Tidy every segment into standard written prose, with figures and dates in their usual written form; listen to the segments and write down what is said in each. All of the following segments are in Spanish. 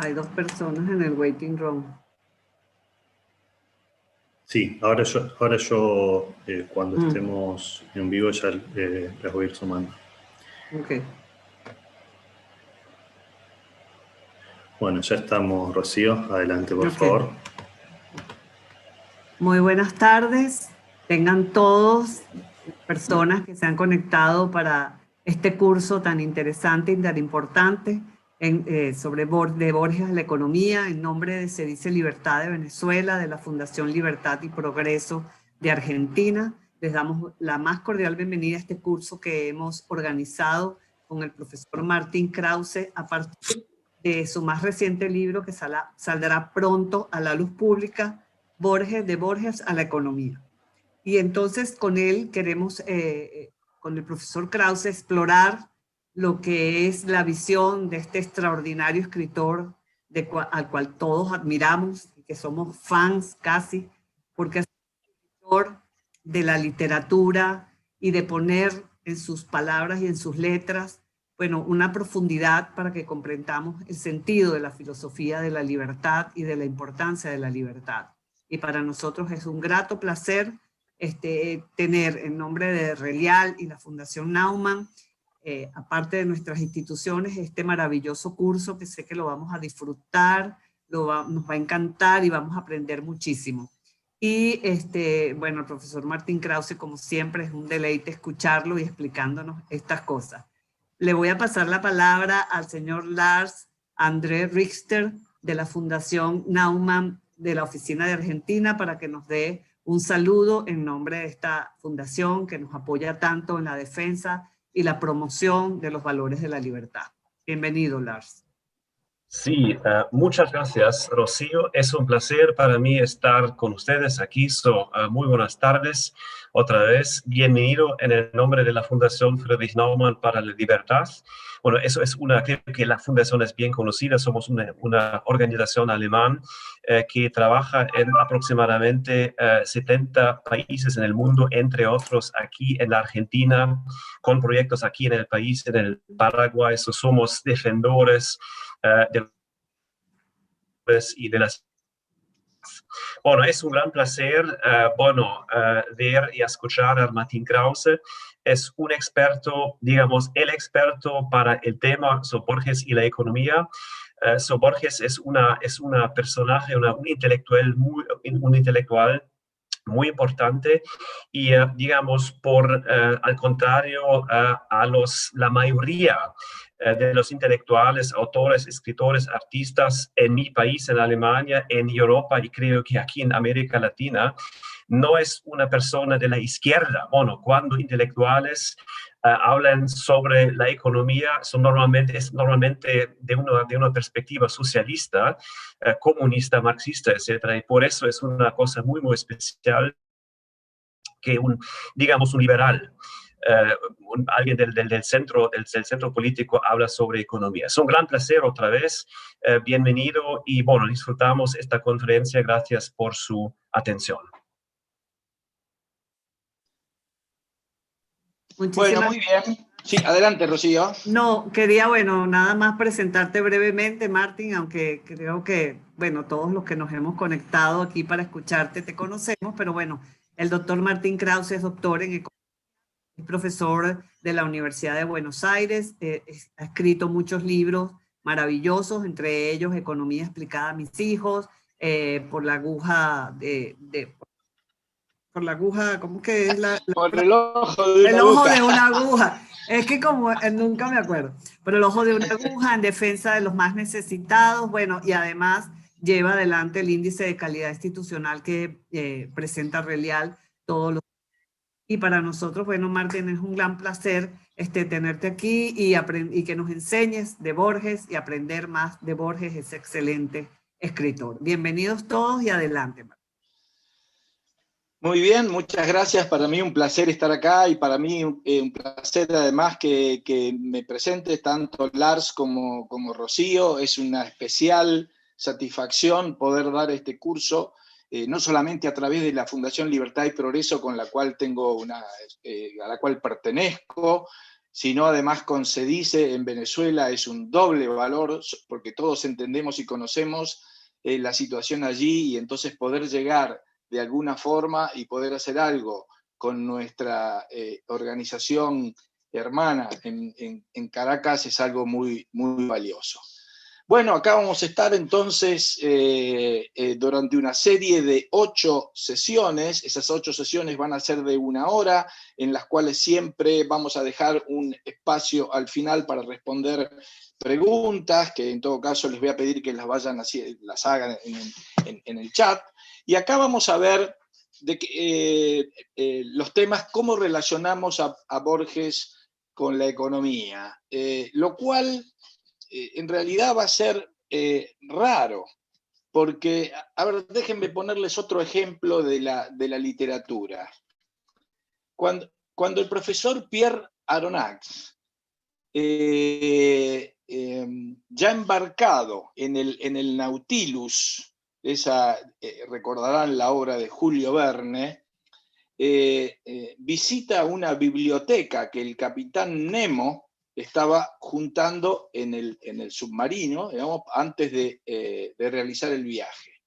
Hay dos personas en el waiting room. Sí, ahora yo cuando estemos en vivo ya las voy a ir sumando. Ok. Bueno, ya estamos, Rocío. Adelante, por favor. Muy buenas tardes. Tengan todos personas que se han conectado para este curso tan interesante y tan importante sobre de Borges a la economía, en nombre de Se Dice Libertad de Venezuela, de la Fundación Libertad y Progreso de Argentina. Les damos la más cordial bienvenida a este curso que hemos organizado con el profesor Martín Krause a partir de su más reciente libro que saldrá pronto a la luz pública, Borges, de Borges a la economía. Y entonces con él queremos, con el profesor Krause, explorar lo que es la visión de este extraordinario escritor al cual todos admiramos y que somos fans casi, porque es un escritor de la literatura y de poner en sus palabras y en sus letras, bueno, una profundidad para que comprendamos el sentido de la filosofía de la libertad y de la importancia de la libertad. Y para nosotros es un grato placer tener en nombre de Relial y la Fundación Naumann, aparte de nuestras instituciones, este maravilloso curso que sé que lo vamos a disfrutar, nos va a encantar y vamos a aprender muchísimo. Y bueno, el profesor Martín Krause, como siempre, es un deleite escucharlo y explicándonos estas cosas. Le voy a pasar la palabra al señor Lars André Richter de la Fundación Naumann de la Oficina de Argentina para que nos dé un saludo en nombre de esta fundación que nos apoya tanto en la defensa y la promoción de los valores de la libertad. Bienvenido, Lars. Sí, muchas gracias, Rocío. Es un placer para mí estar con ustedes aquí. Muy buenas tardes otra vez. Bienvenido en el nombre de la Fundación Friedrich Naumann para la Libertad. Bueno, creo que la fundación es bien conocida. Somos una organización alemana que trabaja en aproximadamente 70 países en el mundo, entre otros aquí en la Argentina, con proyectos aquí en el país, en el Paraguay. Somos defensores y de las... Bueno, es un gran placer, ver y escuchar a Martín Krause. Es un experto, digamos, el experto para el tema sobre Borges y la economía. Borges es una personaje, un intelectual muy importante y, digamos, al contrario la mayoría de los intelectuales, autores, escritores, artistas en mi país, en Alemania, en Europa y creo que aquí en América Latina, no es una persona de la izquierda. Bueno, cuando intelectuales hablan sobre la economía, es normalmente de una perspectiva socialista, comunista, marxista, etc. Y por eso es una cosa muy, muy especial que digamos, un liberal, alguien del centro político habla sobre economía. Es un gran placer otra vez. Bienvenido y, bueno, disfrutamos esta conferencia. Gracias por su atención. Bueno, muy bien. Sí, adelante, Rocío. No, quería, bueno, nada más presentarte brevemente, Martín, aunque creo que, bueno, todos los que nos hemos conectado aquí para escucharte te conocemos, pero bueno, el doctor Martín Krause es doctor en economía, es profesor de la Universidad de Buenos Aires, ha escrito muchos libros maravillosos, entre ellos Economía explicada a mis hijos, por la aguja por la aguja, ¿cómo que es por el ojo de una aguja. El ojo de una aguja. Es que como nunca me acuerdo. Pero el ojo de una aguja en defensa de los más necesitados. Bueno, y además lleva adelante el índice de calidad institucional que presenta Relial todos los... Y para nosotros, bueno, Martín, es un gran placer tenerte aquí y que nos enseñes de Borges y aprender más de Borges, ese excelente escritor. Bienvenidos todos y adelante, Martín. Muy bien, muchas gracias. Para mí un placer estar acá y para mí un placer además que me presentes tanto Lars como Rocío. Es una especial satisfacción poder dar este curso, no solamente a través de la Fundación Libertad y Progreso con la cual a la cual pertenezco, sino además con CEDICE en Venezuela es un doble valor, porque todos entendemos y conocemos la situación allí, y entonces poder llegar de alguna forma y poder hacer algo con nuestra organización hermana en Caracas es algo muy, muy valioso. Bueno, acá vamos a estar entonces durante una serie de 8 sesiones. Esas 8 sesiones van a ser de 1 hora, en las cuales siempre vamos a dejar un espacio al final para responder preguntas, que en todo caso les voy a pedir que las hagan en el chat. Y acá vamos a ver los temas, cómo relacionamos a Borges con la economía, lo cual en realidad va a ser raro, porque, a ver, déjenme ponerles otro ejemplo de la literatura. Cuando el profesor Pierre Aronnax, ya embarcado en el Nautilus, recordarán la obra de Julio Verne, visita una biblioteca que el capitán Nemo estaba juntando en el submarino, digamos, antes de realizar el viaje.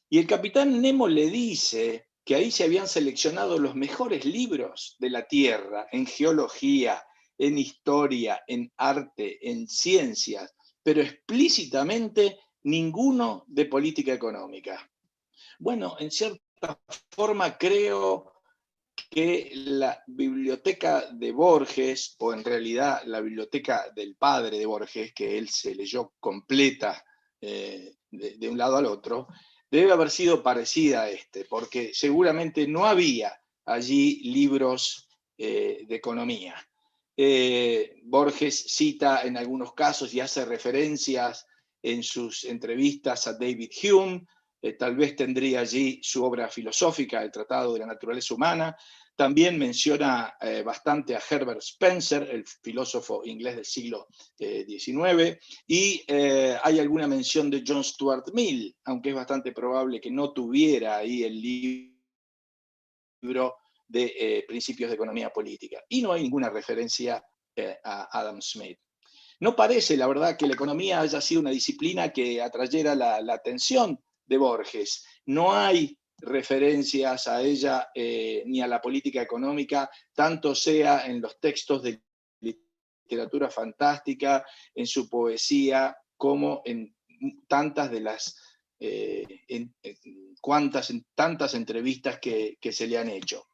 Y el capitán Nemo le dice que ahí se habían seleccionado los mejores libros de la Tierra, en geología, en historia, en arte, en ciencias, pero explícitamente ninguno de política económica. Bueno, en cierta forma creo que la biblioteca de Borges, o en realidad la biblioteca del padre de Borges, que él se leyó completa de un lado al otro, debe haber sido parecida a porque seguramente no había allí libros de economía. Borges cita en algunos casos y hace referencias en sus entrevistas a David Hume, tal vez tendría allí su obra filosófica, el Tratado de la Naturaleza Humana. También menciona bastante a Herbert Spencer, el filósofo inglés del siglo XIX, y hay alguna mención de John Stuart Mill, aunque es bastante probable que no tuviera ahí el libro de Principios de Economía Política. Y no hay ninguna referencia a Adam Smith. No parece, la verdad, que la economía haya sido una disciplina que atrayera la atención de Borges. No hay referencias a ella ni a la política económica, tanto sea en los textos de literatura fantástica, en su poesía, como en tantas de las tantas entrevistas que se le han hecho.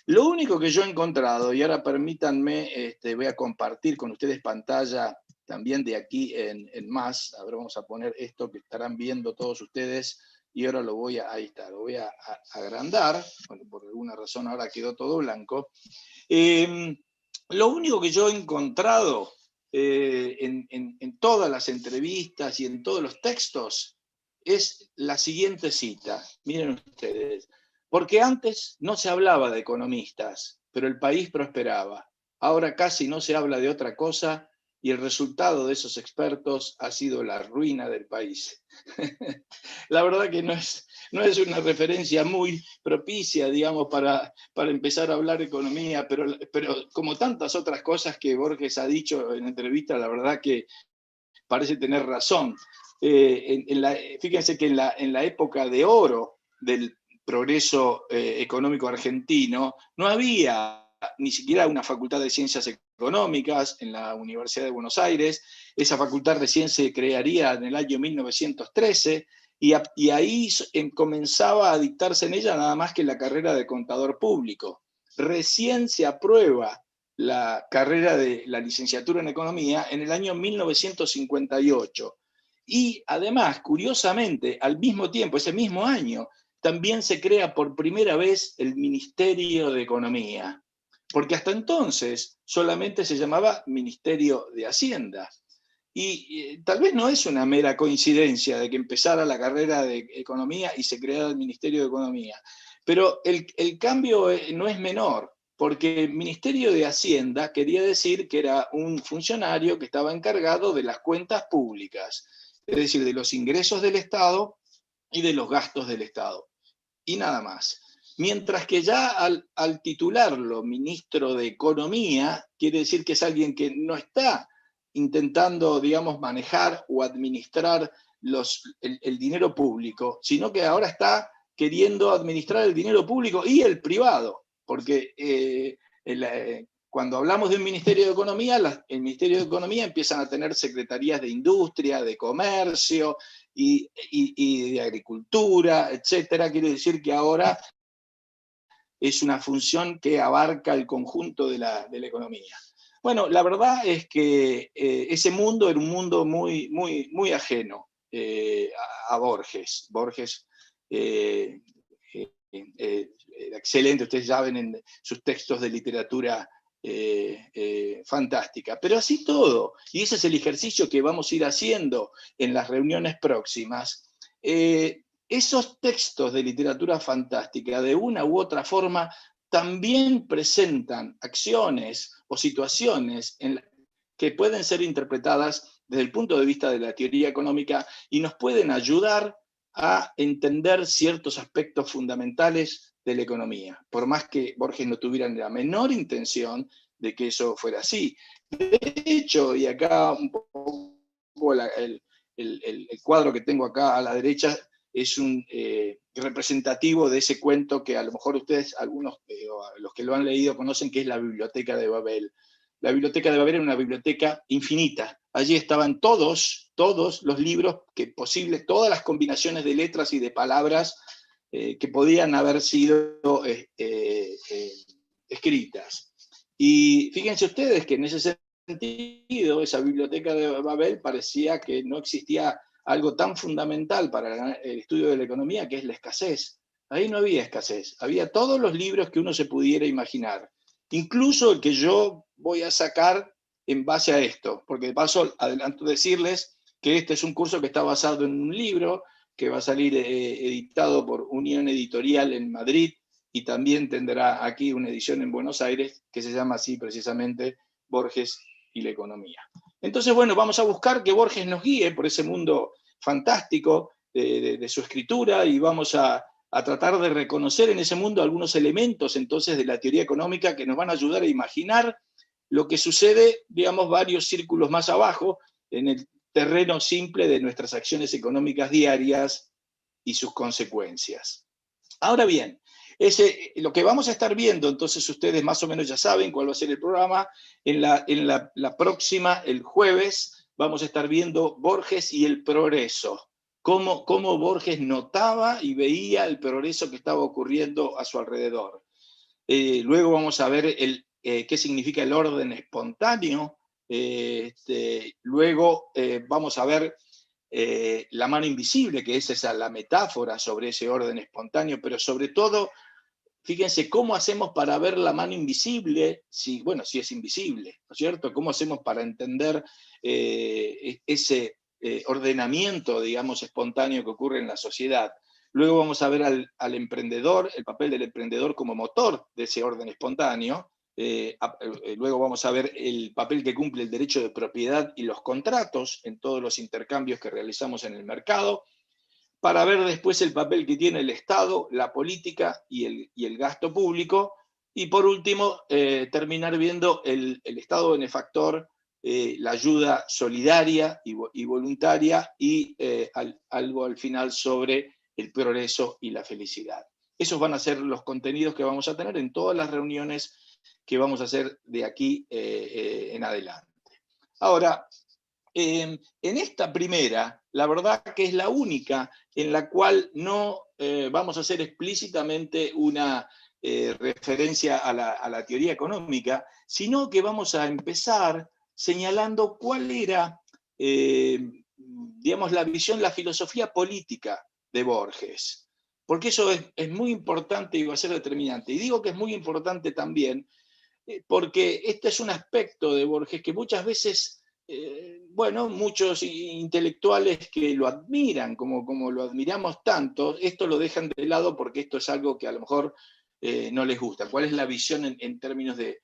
Lo único que yo he encontrado, y ahora permítanme, voy a compartir con ustedes pantalla también de aquí en más. A ver, vamos a poner esto que estarán viendo todos ustedes, y ahora ahí está, lo voy a agrandar, bueno, por alguna razón ahora quedó todo blanco. Lo único que yo he encontrado en todas las entrevistas y en todos los textos es la siguiente cita. Miren ustedes. Porque antes no se hablaba de economistas, pero el país prosperaba. Ahora casi no se habla de otra cosa y el resultado de esos expertos ha sido la ruina del país. La verdad que no es una referencia muy propicia, digamos, para empezar a hablar de economía, pero como tantas otras cosas que Borges ha dicho en entrevistas, la verdad que parece tener razón. Fíjense que en la época de oro del progreso económico argentino, no había ni siquiera una facultad de ciencias económicas en la Universidad de Buenos Aires. Esa facultad recién se crearía en el año 1913, y ahí comenzaba a dictarse en ella nada más que la carrera de contador público. Recién se aprueba la carrera de la licenciatura en economía en el año 1958. Y además, curiosamente, al mismo tiempo, ese mismo año, también se crea por primera vez el Ministerio de Economía, porque hasta entonces solamente se llamaba Ministerio de Hacienda. Y tal vez no es una mera coincidencia de que empezara la carrera de Economía y se creara el Ministerio de Economía, pero el cambio no es menor, porque el Ministerio de Hacienda quería decir que era un funcionario que estaba encargado de las cuentas públicas, es decir, de los ingresos del Estado y de los gastos del Estado. Y nada más. mientras que ya al titularlo ministro de Economía, quiere decir que es alguien que no está intentando, digamos, manejar o administrar el dinero público, sino que ahora está queriendo administrar el dinero público y el privado, porque cuando hablamos de un Ministerio de Economía, el Ministerio de Economía empiezan a tener secretarías de Industria, de Comercio y de Agricultura, etcétera. Quiere decir que ahora es una función que abarca el conjunto de la economía. Bueno, la verdad es que ese mundo era un mundo muy, muy, muy ajeno a Borges. Borges excelente, ustedes saben, en sus textos de literatura fantástica. Pero así todo, y ese es el ejercicio que vamos a ir haciendo en las reuniones próximas, esos textos de literatura fantástica, de una u otra forma, también presentan acciones o situaciones que pueden ser interpretadas desde el punto de vista de la teoría económica y nos pueden ayudar a entender ciertos aspectos fundamentales de la economía, por más que Borges no tuviera la menor intención de que eso fuera así. De hecho, y acá un poco el cuadro que tengo acá a la derecha es un representativo de ese cuento que a lo mejor ustedes, algunos, los que lo han leído, conocen, que es la Biblioteca de Babel. La Biblioteca de Babel era una biblioteca infinita. Allí estaban todos los libros posibles, todas las combinaciones de letras y de palabras que podían haber sido escritas. Y fíjense ustedes que en ese sentido, esa Biblioteca de Babel parecía que no existía algo tan fundamental para el estudio de la economía, que es la escasez. Ahí no había escasez, había todos los libros que uno se pudiera imaginar, incluso el que yo voy a sacar en base a esto, porque de paso adelanto decirles que este es un curso que está basado en un libro que va a salir editado por Unión Editorial en Madrid, y también tendrá aquí una edición en Buenos Aires que se llama así precisamente Borges y la economía. Entonces, bueno, vamos a buscar que Borges nos guíe por ese mundo fantástico de su escritura, y vamos a tratar de reconocer en ese mundo algunos elementos entonces de la teoría económica que nos van a ayudar a imaginar lo que sucede, digamos, varios círculos más abajo, en el terreno simple de nuestras acciones económicas diarias y sus consecuencias. Ahora bien, lo que vamos a estar viendo, entonces ustedes más o menos ya saben cuál va a ser el programa. En la próxima, el jueves, vamos a estar viendo Borges y el progreso. Cómo Borges notaba y veía el progreso que estaba ocurriendo a su alrededor. Luego vamos a ver qué significa el orden espontáneo. Luego vamos a ver la mano invisible, que es la metáfora sobre ese orden espontáneo, pero sobre todo, fíjense cómo hacemos para ver la mano invisible, si es invisible, ¿no es cierto? ¿Cómo hacemos para entender ese ordenamiento, digamos, espontáneo que ocurre en la sociedad? Luego vamos a ver al emprendedor, el papel del emprendedor como motor de ese orden espontáneo. Luego vamos a ver el papel que cumple el derecho de propiedad y los contratos en todos los intercambios que realizamos en el mercado, para ver después el papel que tiene el Estado, la política y el gasto público, y por último terminar viendo el Estado benefactor, la ayuda solidaria y voluntaria, y algo al final sobre el progreso y la felicidad. Esos van a ser los contenidos que vamos a tener en todas las reuniones que vamos a hacer de aquí en adelante. Ahora, en esta primera, la verdad que es la única en la cual no vamos a hacer explícitamente una referencia a la teoría económica, sino que vamos a empezar señalando cuál era, digamos, la visión, la filosofía política de Borges. Porque eso es muy importante y va a ser determinante. Y digo que es muy importante también porque este es un aspecto de Borges que muchas veces, muchos intelectuales que lo admiran, como lo admiramos tanto, esto lo dejan de lado porque esto es algo que a lo mejor no les gusta. ¿Cuál es la visión en términos de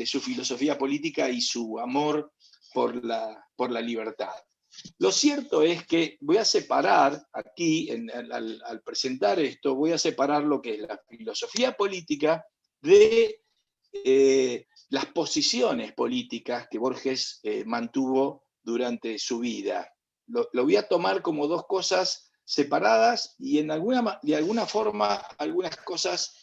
su filosofía política y su amor por la libertad? Lo cierto es que voy a separar aquí, al presentar esto, voy a separar lo que es la filosofía política de las posiciones políticas que Borges mantuvo durante su vida. Lo voy a tomar como dos cosas separadas y de alguna forma algunas cosas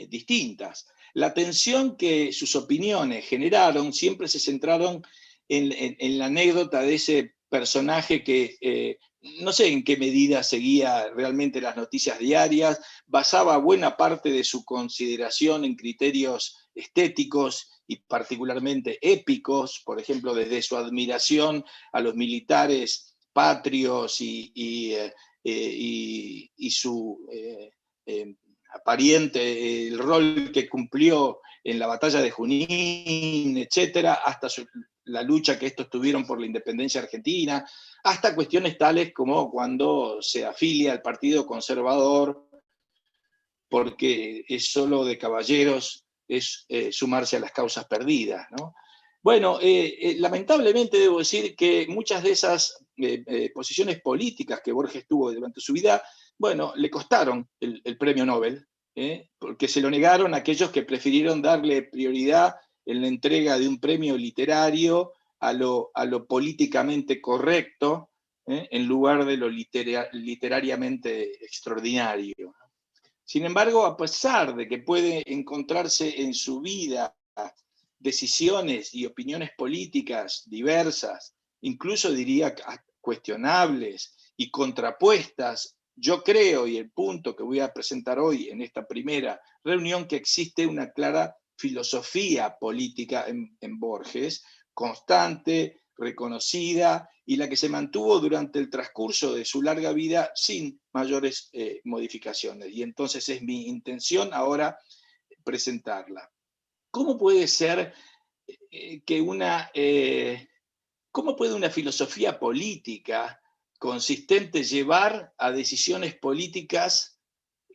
distintas. La tensión que sus opiniones generaron siempre se centraron en la anécdota de ese personaje que no sé en qué medida seguía realmente las noticias diarias, basaba buena parte de su consideración en criterios estéticos y particularmente épicos, por ejemplo, desde su admiración a los militares patrios y su pariente, el rol que cumplió en la batalla de Junín, etcétera, hasta la lucha que estos tuvieron por la independencia argentina, hasta cuestiones tales como cuando se afilia al Partido Conservador, porque es solo de caballeros, es sumarse a las causas perdidas, ¿no? Bueno, lamentablemente debo decir que muchas de esas posiciones políticas que Borges tuvo durante su vida, bueno, le costaron el premio Nobel, porque se lo negaron a aquellos que prefirieron darle prioridad en la entrega de un premio literario a lo políticamente correcto, en lugar de lo literariamente extraordinario. Sin embargo, a pesar de que puede encontrarse en su vida decisiones y opiniones políticas diversas, incluso diría cuestionables y contrapuestas, yo creo, y el punto que voy a presentar hoy en esta primera reunión, que existe una clara filosofía política en Borges, constante, reconocida, y la que se mantuvo durante el transcurso de su larga vida sin mayores modificaciones. Y entonces es mi intención ahora presentarla. ¿Cómo puede ser cómo puede una filosofía política consistente llevar a decisiones políticas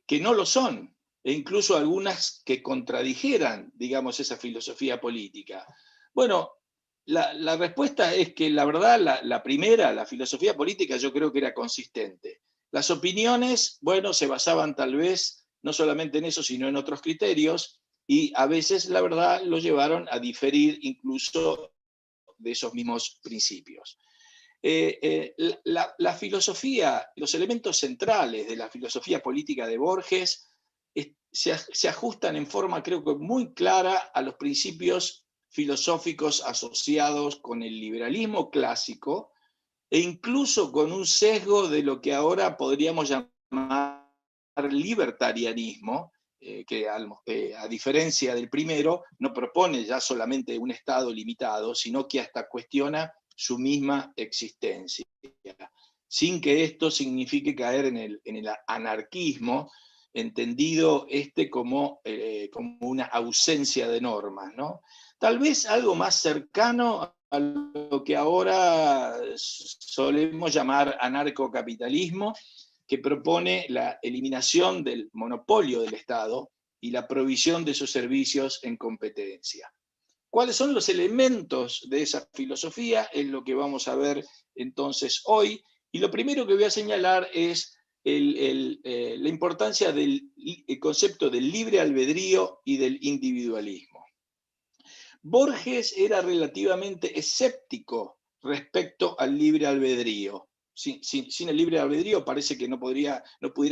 que no lo son, e incluso algunas que contradijeran, digamos, esa filosofía política? Bueno, la respuesta es que la verdad, la primera, la filosofía política, yo creo que era consistente. Las opiniones, bueno, se basaban tal vez no solamente en eso, sino en otros criterios, y a veces, la verdad, lo llevaron a diferir incluso de esos mismos principios. La filosofía, los elementos centrales de la filosofía política de Borges se ajustan en forma, creo que muy clara, a los principios filosóficos asociados con el liberalismo clásico e incluso con un sesgo de lo que ahora podríamos llamar libertarianismo, que a diferencia del primero no propone ya solamente un Estado limitado, sino que hasta cuestiona su misma existencia, sin que esto signifique caer en el anarquismo, entendido como una ausencia de normas, ¿no? Tal vez algo más cercano a lo que ahora solemos llamar anarcocapitalismo, que propone la eliminación del monopolio del Estado y la provisión de sus servicios en competencia. ¿Cuáles son los elementos de esa filosofía? Es lo que vamos a ver entonces hoy. Y lo primero que voy a señalar es la importancia del concepto del libre albedrío y del individualismo. Borges era relativamente escéptico respecto al libre albedrío. Sin el libre albedrío parece que no pudiera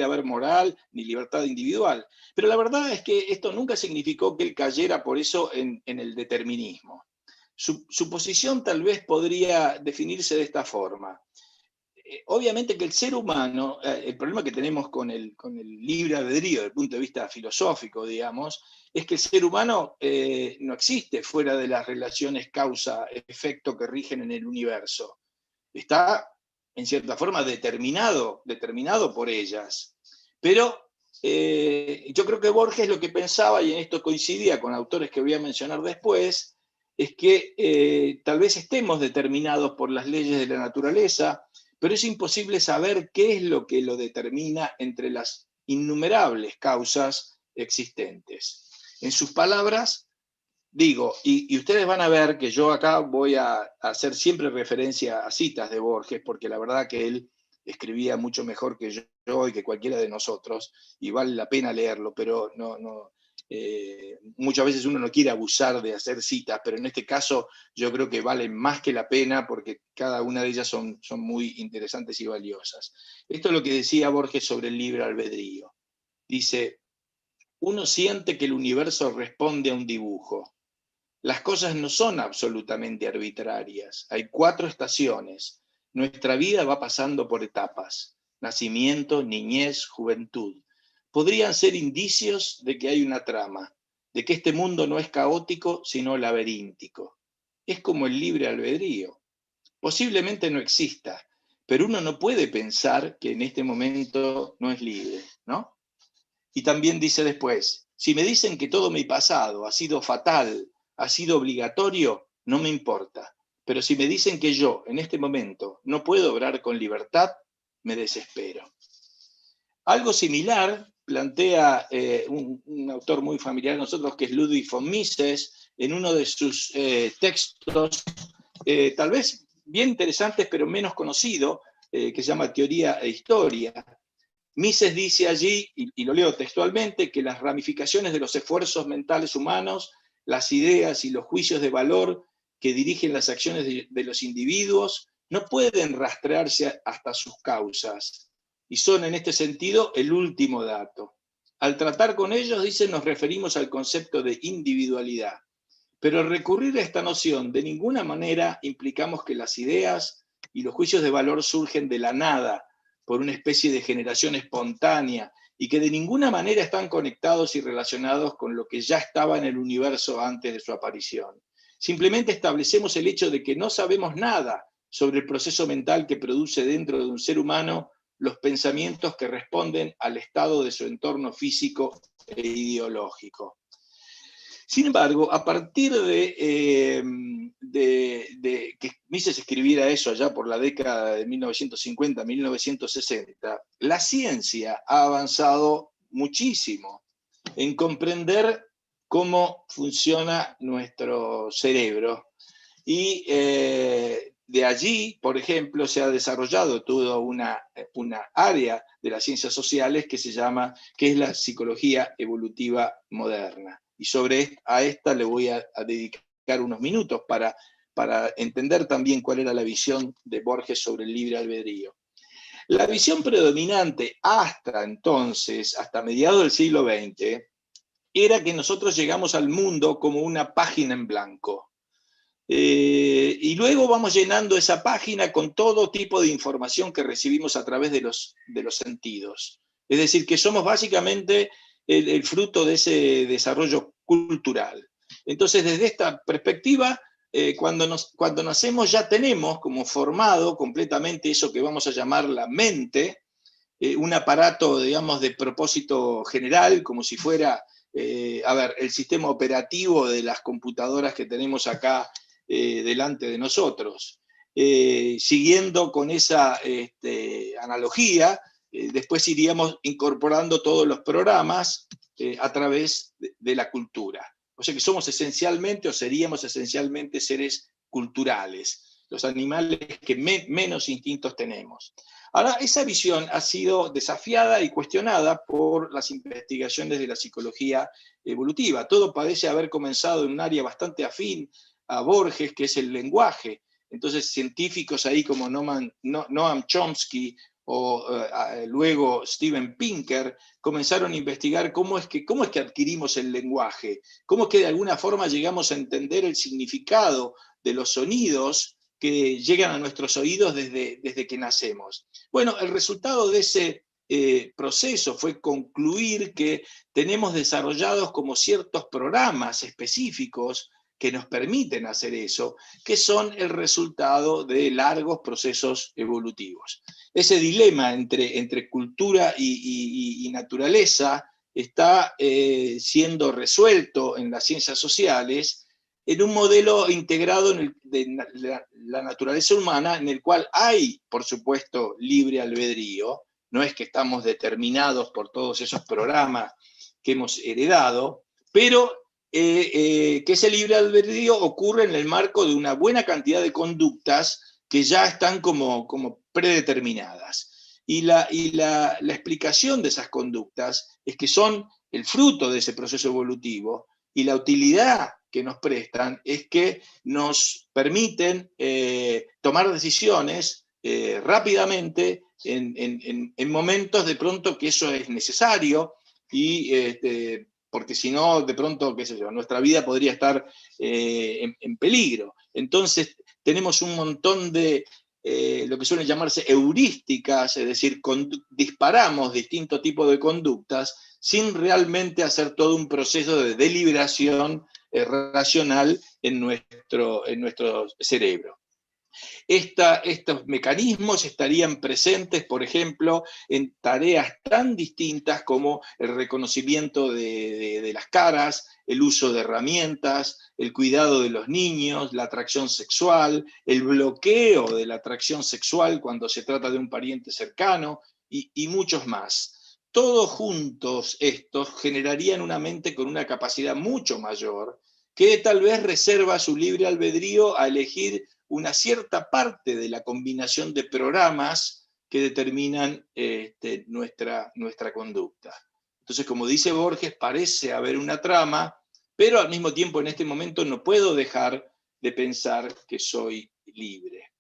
haber moral ni libertad individual. Pero la verdad es que esto nunca significó que él cayera por eso en el determinismo. Su posición tal vez podría definirse de esta forma. Obviamente que el ser humano, el problema que tenemos con el libre albedrío desde el punto de vista filosófico, digamos, es que el ser humano no existe fuera de las relaciones causa-efecto que rigen en el universo. Está, en cierta forma, determinado por ellas. Pero yo creo que Borges lo que pensaba, y en esto coincidía con autores que voy a mencionar después, es que tal vez estemos determinados por las leyes de la naturaleza, pero es imposible saber qué es lo que lo determina entre las innumerables causas existentes. En sus palabras, digo, y ustedes van a ver que yo acá voy a hacer siempre referencia a citas de Borges, porque la verdad que él escribía mucho mejor que yo y que cualquiera de nosotros, y vale la pena leerlo, pero muchas veces uno no quiere abusar de hacer citas, pero en este caso yo creo que vale más que la pena porque cada una de ellas son muy interesantes y valiosas. Esto es lo que decía Borges sobre el libre albedrío. Dice, uno siente que el universo responde a un dibujo. Las cosas no son absolutamente arbitrarias. Hay 4 estaciones. Nuestra vida va pasando por etapas. Nacimiento, niñez, juventud. Podrían ser indicios de que hay una trama, de que este mundo no es caótico, sino laberíntico. Es como el libre albedrío. Posiblemente no exista, pero uno no puede pensar que en este momento no es libre, ¿no? Y también dice después, si me dicen que todo mi pasado ha sido fatal, ha sido obligatorio, no me importa. Pero si me dicen que yo, en este momento, no puedo obrar con libertad, me desespero. Algo similar plantea un autor muy familiar a nosotros, que es Ludwig von Mises, en uno de sus textos, tal vez bien interesantes, pero menos conocido, que se llama Teoría e Historia. Mises dice allí, y lo leo textualmente, que las ramificaciones de los esfuerzos mentales humanos, las ideas y los juicios de valor que dirigen las acciones de los individuos no pueden rastrearse hasta sus causas, y son en este sentido el último dato. Al tratar con ellos, dice, nos referimos al concepto de individualidad, pero al recurrir a esta noción de ninguna manera implicamos que las ideas y los juicios de valor surgen de la nada, por una especie de generación espontánea, y que de ninguna manera están conectados y relacionados con lo que ya estaba en el universo antes de su aparición. Simplemente establecemos el hecho de que no sabemos nada sobre el proceso mental que produce dentro de un ser humano los pensamientos que responden al estado de su entorno físico e ideológico. Sin embargo, a partir de que Mises escribiera eso allá por la década de 1950-1960, la ciencia ha avanzado muchísimo en comprender cómo funciona nuestro cerebro. Y de allí, por ejemplo, se ha desarrollado toda una área de las ciencias sociales que es la psicología evolutiva moderna. Y a esta le voy a dedicar unos minutos para entender también cuál era la visión de Borges sobre el libre albedrío. La visión predominante hasta entonces, hasta mediados del siglo XX, era que nosotros llegamos al mundo como una página en blanco. Y luego vamos llenando esa página con todo tipo de información que recibimos a través de los sentidos. Es decir, que somos básicamente el fruto de ese desarrollo cultural. Entonces, desde esta perspectiva, cuando nacemos ya tenemos como formado completamente eso que vamos a llamar la mente, un aparato, digamos, de propósito general, como si fuera, el sistema operativo de las computadoras que tenemos acá delante de nosotros. Siguiendo con esa analogía, después iríamos incorporando todos los programas a través de la cultura. O sea que somos esencialmente, o seríamos esencialmente, seres culturales, los animales que menos instintos tenemos. Ahora, esa visión ha sido desafiada y cuestionada por las investigaciones de la psicología evolutiva. Todo parece haber comenzado en un área bastante afín a Borges, que es el lenguaje. Entonces, científicos ahí como Noam Chomsky o luego Steven Pinker comenzaron a investigar cómo es que adquirimos el lenguaje, cómo es que de alguna forma llegamos a entender el significado de los sonidos que llegan a nuestros oídos desde que nacemos. Bueno, el resultado de ese proceso fue concluir que tenemos desarrollados como ciertos programas específicos que nos permiten hacer eso, que son el resultado de largos procesos evolutivos. Ese dilema entre cultura y naturaleza está siendo resuelto en las ciencias sociales en un modelo integrado de la naturaleza humana, en el cual hay, por supuesto, libre albedrío. No es que estamos determinados por todos esos programas que hemos heredado, pero que ese libre albedrío ocurre en el marco de una buena cantidad de conductas que ya están como predeterminadas. Y la explicación de esas conductas es que son el fruto de ese proceso evolutivo, y la utilidad que nos prestan es que nos permiten tomar decisiones rápidamente en momentos de pronto que eso es necesario, y porque si no, de pronto, qué sé yo, nuestra vida podría estar en peligro. Entonces, tenemos un montón de lo que suelen llamarse heurísticas, es decir, disparamos distintos tipos de conductas sin realmente hacer todo un proceso de deliberación racional en nuestro cerebro. Estos mecanismos estarían presentes, por ejemplo, en tareas tan distintas como el reconocimiento de las caras, el uso de herramientas, el cuidado de los niños, la atracción sexual, el bloqueo de la atracción sexual cuando se trata de un pariente cercano, y muchos más. Todos juntos estos generarían una mente con una capacidad mucho mayor, que tal vez reserva su libre albedrío a elegir una cierta parte de la combinación de programas que determinan nuestra conducta. Entonces, como dice Borges, parece haber una trama, pero al mismo tiempo en este momento no puedo dejar de pensar que soy libre.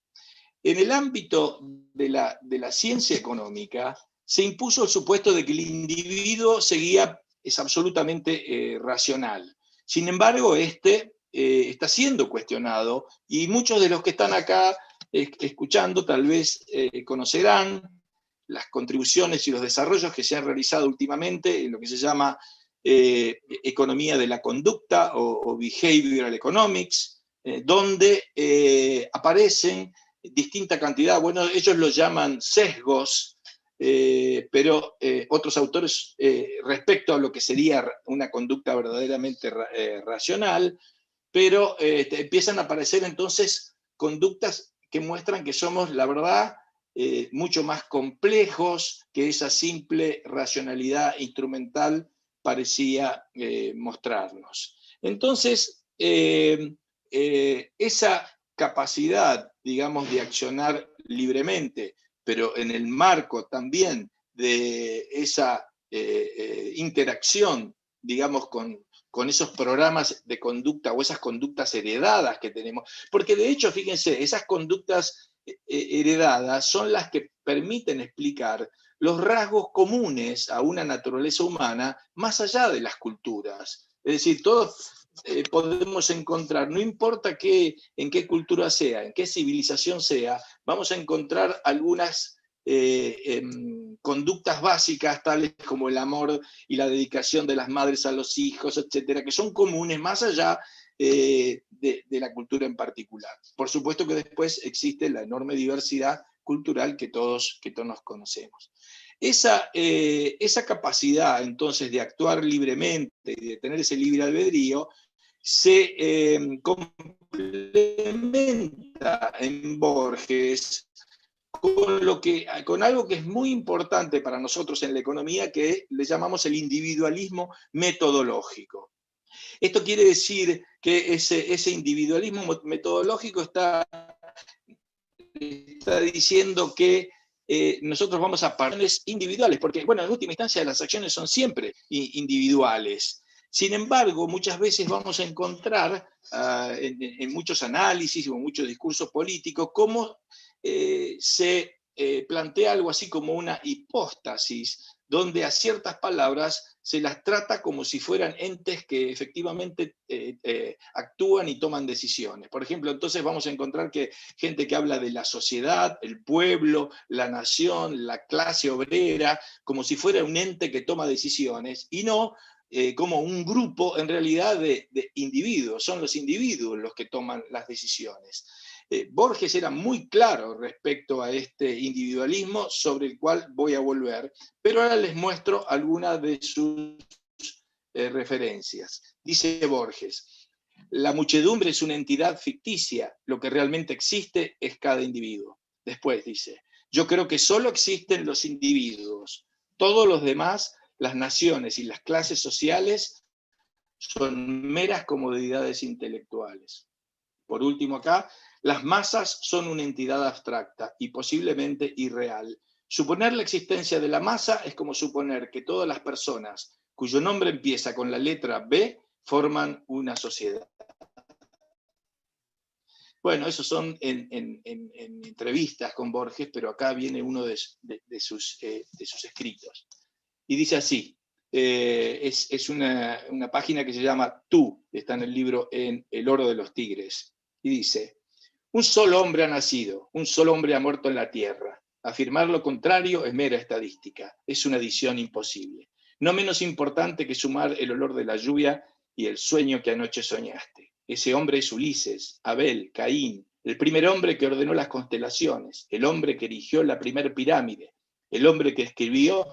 En el ámbito de la ciencia económica se impuso el supuesto de que el individuo es absolutamente racional. Sin embargo, está siendo cuestionado, y muchos de los que están acá escuchando tal vez conocerán las contribuciones y los desarrollos que se han realizado últimamente en lo que se llama economía de la conducta o behavioral economics, donde aparecen distinta cantidad, bueno, ellos lo llaman sesgos, pero otros autores respecto a lo que sería una conducta verdaderamente racional, pero empiezan a aparecer entonces conductas que muestran que somos, la verdad, mucho más complejos que esa simple racionalidad instrumental parecía mostrarnos. Entonces, esa capacidad, digamos, de accionar libremente, pero en el marco también de esa interacción, digamos, con esos programas de conducta o esas conductas heredadas que tenemos. Porque de hecho, fíjense, esas conductas heredadas son las que permiten explicar los rasgos comunes a una naturaleza humana más allá de las culturas. Es decir, todos podemos encontrar, no importa en qué cultura sea, en qué civilización sea, vamos a encontrar algunas conductas básicas, tales como el amor y la dedicación de las madres a los hijos, etcétera, que son comunes más allá de la cultura en particular. Por supuesto que después existe la enorme diversidad cultural que todos conocemos. Esa capacidad entonces de actuar libremente y de tener ese libre albedrío se complementa en Borges con algo que es muy importante para nosotros en la economía, que le llamamos el individualismo metodológico. Esto quiere decir que ese individualismo metodológico está diciendo que nosotros vamos a partes individuales, porque, bueno, en última instancia las acciones son siempre individuales. Sin embargo, muchas veces vamos a encontrar en muchos análisis o en muchos discursos políticos cómo se plantea algo así como una hipóstasis, donde a ciertas palabras se las trata como si fueran entes que efectivamente actúan y toman decisiones. Por ejemplo, entonces vamos a encontrar que gente que habla de la sociedad, el pueblo, la nación, la clase obrera, como si fuera un ente que toma decisiones, y no como un grupo en realidad de individuos. Son los individuos los que toman las decisiones. Borges era muy claro respecto a este individualismo, sobre el cual voy a volver, pero ahora les muestro algunas de sus referencias. Dice Borges: la muchedumbre es una entidad ficticia, lo que realmente existe es cada individuo. Después dice: yo creo que solo existen los individuos, todos los demás, las naciones y las clases sociales, son meras comodidades intelectuales. Por último acá, las masas son una entidad abstracta y posiblemente irreal. Suponer la existencia de la masa es como suponer que todas las personas cuyo nombre empieza con la letra B forman una sociedad. Bueno, esos son en entrevistas con Borges, pero acá viene uno de sus escritos. Y dice así, es una página que se llama Tú, está en el libro en El oro de los tigres, y dice: un solo hombre ha nacido, un solo hombre ha muerto en la tierra. Afirmar lo contrario es mera estadística, es una adición imposible. No menos importante que sumar el olor de la lluvia y el sueño que anoche soñaste. Ese hombre es Ulises, Abel, Caín, el primer hombre que ordenó las constelaciones, el hombre que erigió la primer pirámide, el hombre que escribió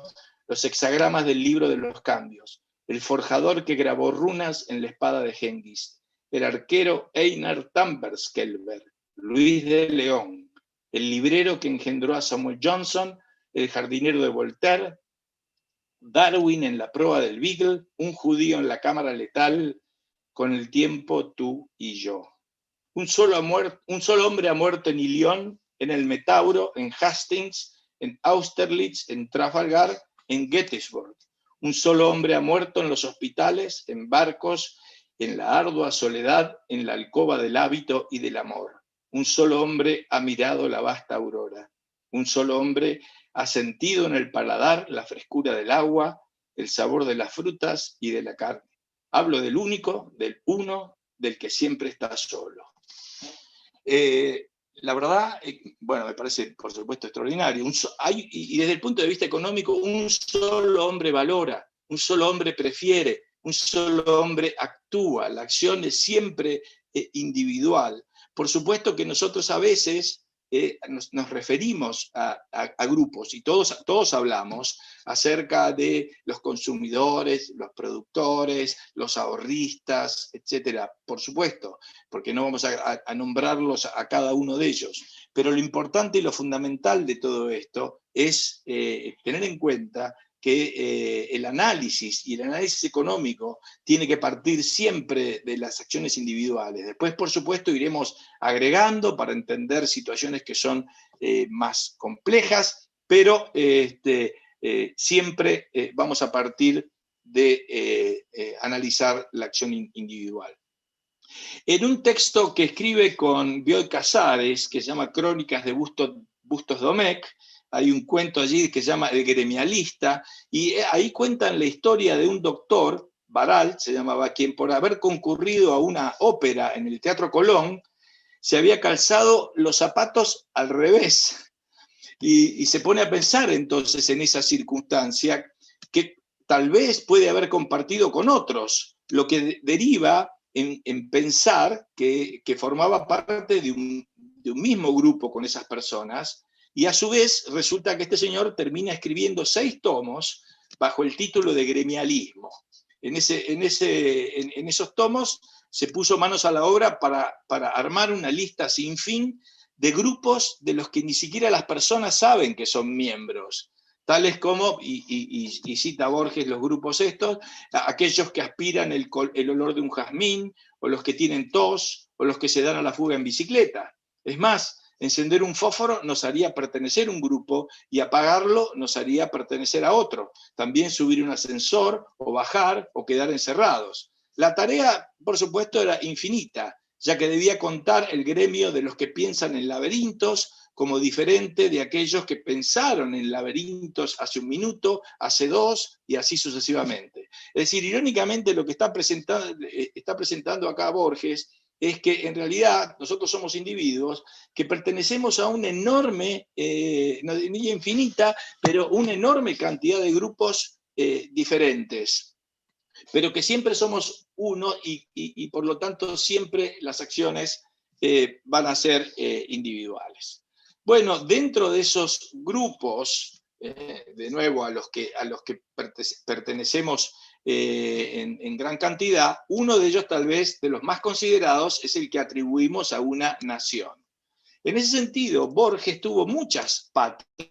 los hexagramas del libro de los cambios, el forjador que grabó runas en la espada de Genghis, el arquero Einar Tamberskelver, Luis de León, el librero que engendró a Samuel Johnson, el jardinero de Voltaire, Darwin en la proa del Beagle, un judío en la cámara letal, con el tiempo tú y yo. Un solo hombre ha muerto en Ilión, en el Metauro, en Hastings, en Austerlitz, en Trafalgar, en Gettysburg. Un solo hombre ha muerto en los hospitales, en barcos, en la ardua soledad, en la alcoba del hábito y del amor. Un solo hombre ha mirado la vasta aurora. Un solo hombre ha sentido en el paladar la frescura del agua, el sabor de las frutas y de la carne. Hablo del único, del uno, del que siempre está solo. La verdad, bueno, me parece, por supuesto, extraordinario. Y desde el punto de vista económico, un solo hombre valora, un solo hombre prefiere, un solo hombre actúa. La acción es siempre individual. Por supuesto que nosotros a veces nos referimos a grupos y todos hablamos acerca de los consumidores, los productores, los ahorristas, etcétera. Por supuesto, porque no vamos a nombrarlos a cada uno de ellos. Pero lo importante y lo fundamental de todo esto es tener en cuenta que el análisis y el análisis económico tiene que partir siempre de las acciones individuales. Después, por supuesto, iremos agregando para entender situaciones que son más complejas, pero siempre vamos a partir de analizar la acción individual. En un texto que escribe con Bioy Casares, que se llama Crónicas de Bustos Domecq, hay un cuento allí que se llama El gremialista, y ahí cuentan la historia de un doctor, Baralt se llamaba, quien por haber concurrido a una ópera en el Teatro Colón, se había calzado los zapatos al revés. Y se pone a pensar entonces en esa circunstancia que tal vez puede haber compartido con otros, lo que deriva en pensar que formaba parte de un mismo grupo con esas personas. Y a su vez resulta que este señor termina escribiendo 6 tomos bajo el título de gremialismo. En esos tomos se puso manos a la obra para armar una lista sin fin de grupos de los que ni siquiera las personas saben que son miembros, tales como, y cita Borges los grupos estos, aquellos que aspiran el olor de un jazmín, o los que tienen tos, o los que se dan a la fuga en bicicleta. Es más, encender un fósforo nos haría pertenecer a un grupo y apagarlo nos haría pertenecer a otro. También subir un ascensor o bajar o quedar encerrados. La tarea, por supuesto, era infinita, ya que debía contar el gremio de los que piensan en laberintos como diferente de aquellos que pensaron en laberintos hace un minuto, hace 2 y así sucesivamente. Es decir, irónicamente lo que está presentando acá Borges es que en realidad nosotros somos individuos que pertenecemos a una enorme, no diría infinita, pero una enorme cantidad de grupos diferentes, pero que siempre somos uno y por lo tanto siempre las acciones van a ser individuales. Bueno, dentro de esos grupos, de nuevo a los que pertenecemos en gran cantidad, uno de ellos tal vez de los más considerados es el que atribuimos a una nación. En ese sentido, Borges tuvo muchas patrias,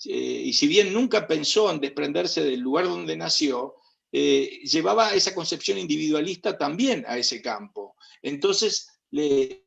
y si bien nunca pensó en desprenderse del lugar donde nació, llevaba esa concepción individualista también a ese campo. Entonces le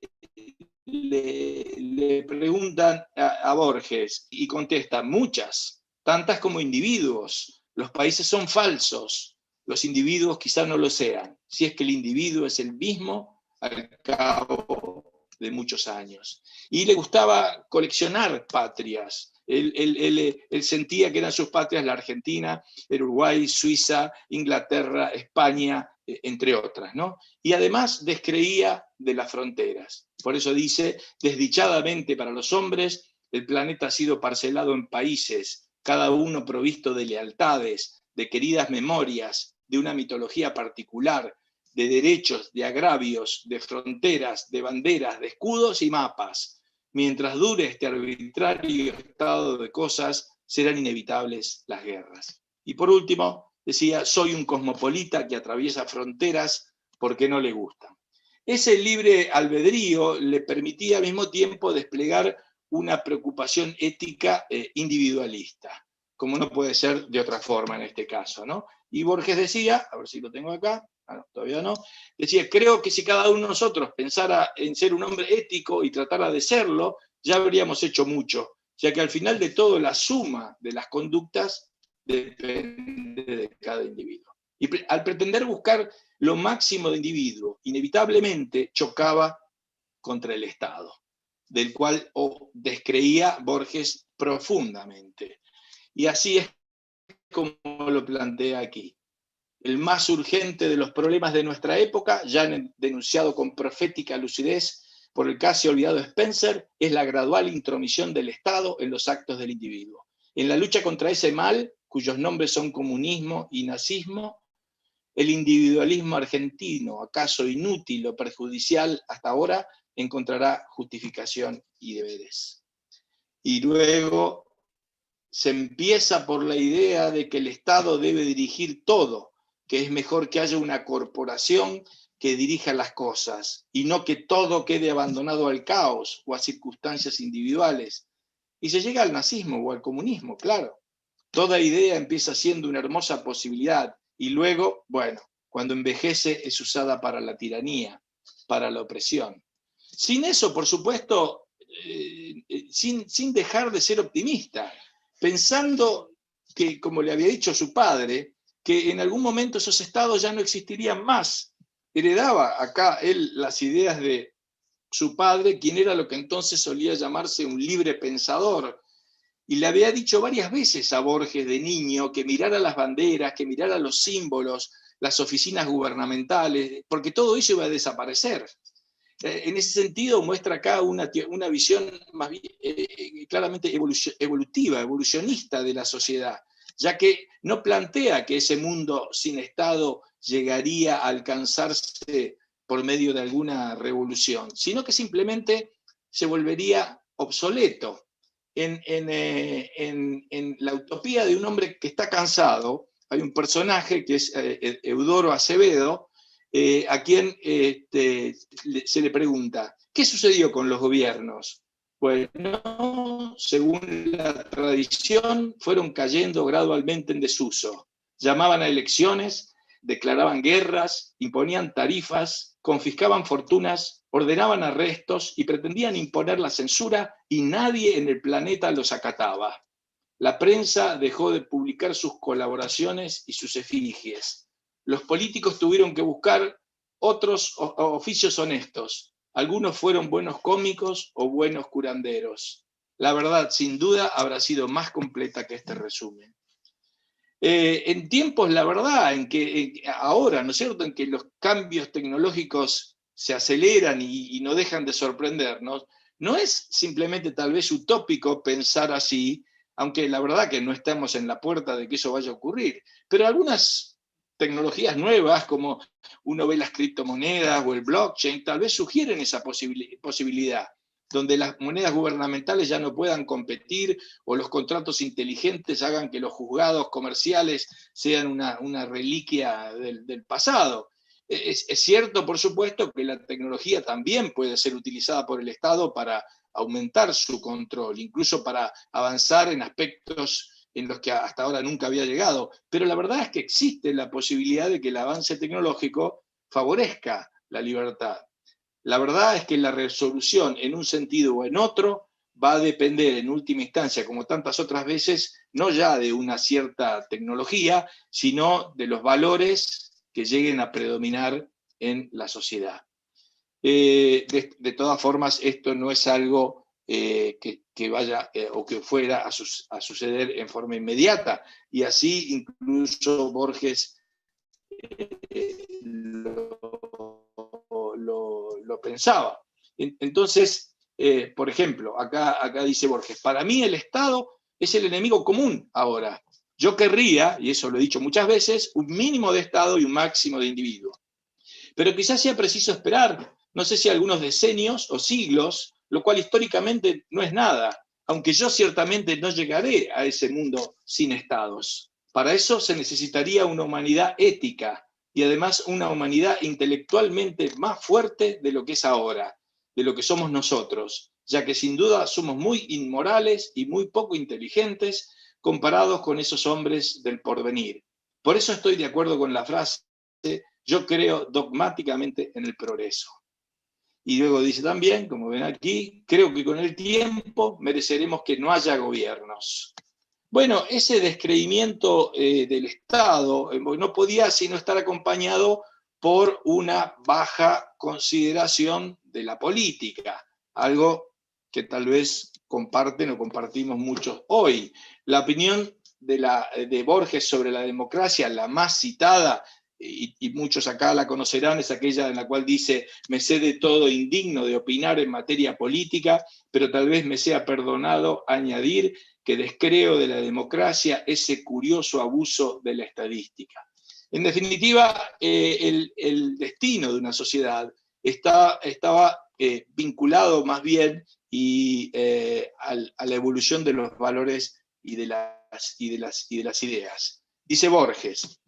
preguntan a Borges y contesta, muchas, tantas como individuos. Los países son falsos, los individuos quizá no lo sean, si es que el individuo es el mismo al cabo de muchos años. Y le gustaba coleccionar patrias. Él sentía que eran sus patrias la Argentina, el Uruguay, Suiza, Inglaterra, España, entre otras, ¿no? Y además descreía de las fronteras. Por eso dice, desdichadamente para los hombres, el planeta ha sido parcelado en países, cada uno provisto de lealtades, de queridas memorias, de una mitología particular, de derechos, de agravios, de fronteras, de banderas, de escudos y mapas. Mientras dure este arbitrario estado de cosas, serán inevitables las guerras. Y por último, decía, soy un cosmopolita que atraviesa fronteras porque no le gustan. Ese libre albedrío le permitía al mismo tiempo desplegar una preocupación ética individualista, como no puede ser de otra forma en este caso, ¿no? Y Borges decía, a ver si lo tengo acá, no, todavía no, decía, creo que si cada uno de nosotros pensara en ser un hombre ético y tratara de serlo, ya habríamos hecho mucho, ya que al final de todo la suma de las conductas depende de cada individuo. Y al pretender buscar lo máximo de individuo, inevitablemente chocaba contra el Estado, del cual descreía Borges profundamente. Y así es como lo plantea aquí. El más urgente de los problemas de nuestra época, ya denunciado con profética lucidez por el casi olvidado Spencer, es la gradual intromisión del Estado en los actos del individuo. En la lucha contra ese mal, cuyos nombres son comunismo y nazismo, el individualismo argentino, acaso inútil o perjudicial hasta ahora, encontrará justificación y deberes. Y luego se empieza por la idea de que el Estado debe dirigir todo, que es mejor que haya una corporación que dirija las cosas, y no que todo quede abandonado al caos o a circunstancias individuales. Y se llega al nazismo o al comunismo, claro. Toda idea empieza siendo una hermosa posibilidad, y luego, bueno, cuando envejece es usada para la tiranía, para la opresión. Sin eso, por supuesto, sin dejar de ser optimista, pensando que, como le había dicho su padre, que en algún momento esos estados ya no existirían más. Heredaba acá él las ideas de su padre, quien era lo que entonces solía llamarse un libre pensador, y le había dicho varias veces a Borges de niño que mirara las banderas, que mirara los símbolos, las oficinas gubernamentales, porque todo eso iba a desaparecer. En ese sentido muestra acá una visión más bien, claramente evolutiva, evolucionista de la sociedad, ya que no plantea que ese mundo sin Estado llegaría a alcanzarse por medio de alguna revolución, sino que simplemente se volvería obsoleto. En la utopía de un hombre que está cansado, hay un personaje que es Eudoro Acevedo, a quien se le pregunta, ¿qué sucedió con los gobiernos? Bueno, según la tradición, fueron cayendo gradualmente en desuso. Llamaban a elecciones, declaraban guerras, imponían tarifas, confiscaban fortunas, ordenaban arrestos y pretendían imponer la censura, y nadie en el planeta los acataba. La prensa dejó de publicar sus colaboraciones y sus efigies. Los políticos tuvieron que buscar otros oficios honestos. Algunos fueron buenos cómicos o buenos curanderos. La verdad, sin duda, habrá sido más completa que este resumen. En tiempos, la verdad, en que ahora, ¿no es cierto?, en que los cambios tecnológicos se aceleran y no dejan de sorprendernos, no es simplemente tal vez utópico pensar así, aunque la verdad que no estamos en la puerta de que eso vaya a ocurrir, pero algunas tecnologías nuevas, como uno ve las criptomonedas o el blockchain, tal vez sugieren esa posibilidad, donde las monedas gubernamentales ya no puedan competir o los contratos inteligentes hagan que los juzgados comerciales sean una reliquia del pasado. Es cierto, por supuesto, que la tecnología también puede ser utilizada por el Estado para aumentar su control, incluso para avanzar en aspectos en los que hasta ahora nunca había llegado, pero la verdad es que existe la posibilidad de que el avance tecnológico favorezca la libertad. La verdad es que la resolución en un sentido o en otro va a depender en última instancia, como tantas otras veces, no ya de una cierta tecnología, sino de los valores que lleguen a predominar en la sociedad. De todas formas, esto no es algo que vaya o que fuera a suceder en forma inmediata, y así incluso Borges lo pensaba. Entonces, por ejemplo, acá dice Borges, para mí el Estado es el enemigo común ahora. Yo querría, y eso lo he dicho muchas veces, un mínimo de Estado y un máximo de individuo. Pero quizás sea preciso esperar, no sé si algunos decenios o siglos, lo cual históricamente no es nada, aunque yo ciertamente no llegaré a ese mundo sin estados. Para eso se necesitaría una humanidad ética y además una humanidad intelectualmente más fuerte de lo que es ahora, de lo que somos nosotros, ya que sin duda somos muy inmorales y muy poco inteligentes comparados con esos hombres del porvenir. Por eso estoy de acuerdo con la frase: yo creo dogmáticamente en el progreso. Y luego dice también, como ven aquí, creo que con el tiempo mereceremos que no haya gobiernos. Bueno, ese descreimiento del Estado no podía sino estar acompañado por una baja consideración de la política, algo que tal vez comparten o compartimos muchos hoy. La opinión de Borges sobre la democracia, la más citada, y muchos acá la conocerán, es aquella en la cual dice: me sé de todo, indigno de opinar en materia política, pero tal vez me sea perdonado añadir que descreo de la democracia ese curioso abuso de la estadística. En definitiva, el destino de una sociedad estaba vinculado más bien a la evolución de los valores y de las ideas. Dice Borges: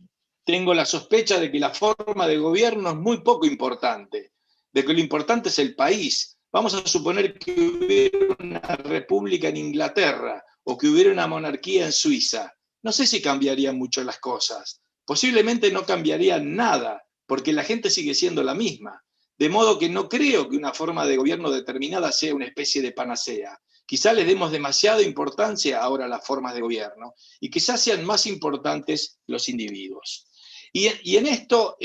tengo la sospecha de que la forma de gobierno es muy poco importante, de que lo importante es el país. Vamos a suponer que hubiera una república en Inglaterra o que hubiera una monarquía en Suiza. No sé si cambiarían mucho las cosas. Posiblemente no cambiarían nada, porque la gente sigue siendo la misma. De modo que no creo que una forma de gobierno determinada sea una especie de panacea. Quizá les demos demasiada importancia ahora a las formas de gobierno y quizás sean más importantes los individuos. Y en esto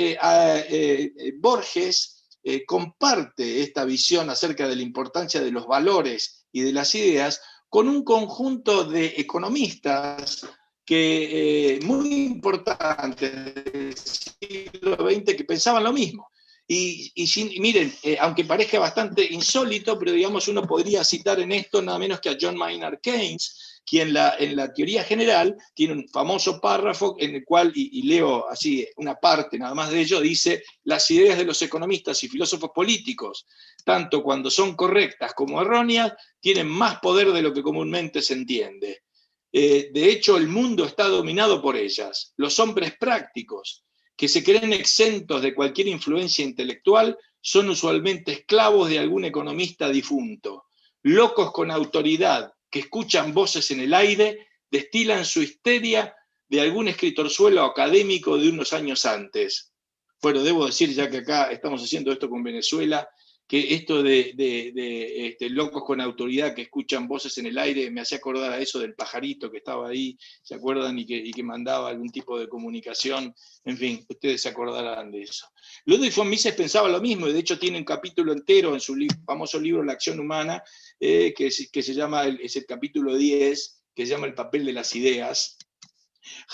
Borges comparte esta visión acerca de la importancia de los valores y de las ideas con un conjunto de economistas muy importantes del siglo XX que pensaban lo mismo. Y miren, aunque parezca bastante insólito, pero digamos uno podría citar en esto nada menos que a John Maynard Keynes, quien en la teoría general tiene un famoso párrafo en el cual, y leo así una parte nada más de ello, dice: las ideas de los economistas y filósofos políticos, tanto cuando son correctas como erróneas, tienen más poder de lo que comúnmente se entiende. De hecho, el mundo está dominado por ellas. Los hombres prácticos, que se creen exentos de cualquier influencia intelectual, son usualmente esclavos de algún economista difunto. Locos con autoridad, que escuchan voces en el aire, destilan su histeria de algún escritorzuelo académico de unos años antes. Bueno, debo decir, ya que acá estamos haciendo esto con Venezuela, que esto de locos con autoridad que escuchan voces en el aire me hacía acordar a eso del pajarito que estaba ahí, ¿se acuerdan? Y que mandaba algún tipo de comunicación. En fin, ustedes se acordarán de eso. Ludwig von Mises pensaba lo mismo, y de hecho tiene un capítulo entero en su famoso libro La acción humana, que se llama, es el capítulo 10, que se llama El papel de las ideas.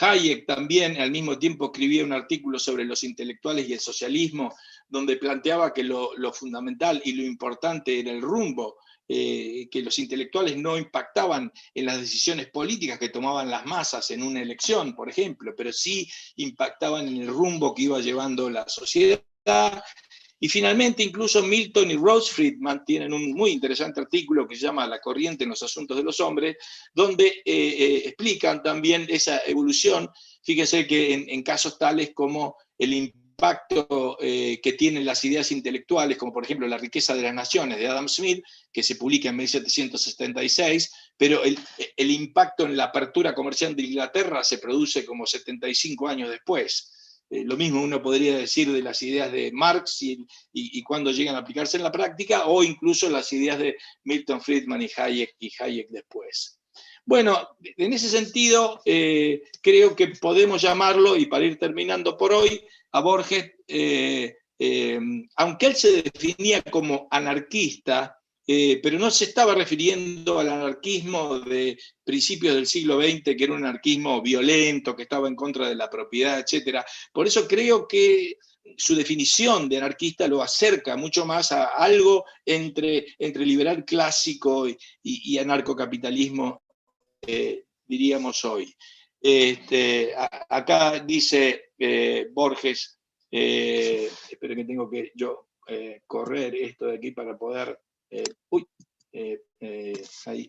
Hayek también al mismo tiempo escribía un artículo sobre los intelectuales y el socialismo, donde planteaba que lo fundamental y lo importante era el rumbo, que los intelectuales no impactaban en las decisiones políticas que tomaban las masas en una elección, por ejemplo, pero sí impactaban en el rumbo que iba llevando la sociedad. Y finalmente, incluso Milton y Rose Friedman tienen un muy interesante artículo que se llama La corriente en los asuntos de los hombres, donde explican también esa evolución. Fíjense que en casos tales como el impacto que tienen las ideas intelectuales, como por ejemplo La riqueza de las naciones de Adam Smith, que se publica en 1776, pero el impacto en la apertura comercial de Inglaterra se produce como 75 años después. Lo mismo uno podría decir de las ideas de Marx y cuando llegan a aplicarse en la práctica, o incluso las ideas de Milton Friedman y Hayek después. Bueno, en ese sentido, creo que podemos llamarlo, y para ir terminando por hoy, a Borges, aunque él se definía como anarquista, pero no se estaba refiriendo al anarquismo de principios del siglo XX, que era un anarquismo violento, que estaba en contra de la propiedad, etc. Por eso creo que su definición de anarquista lo acerca mucho más a algo entre liberal clásico y anarcocapitalismo, diríamos hoy. Acá dice Borges, espero que tengo que yo correr esto de aquí para poder...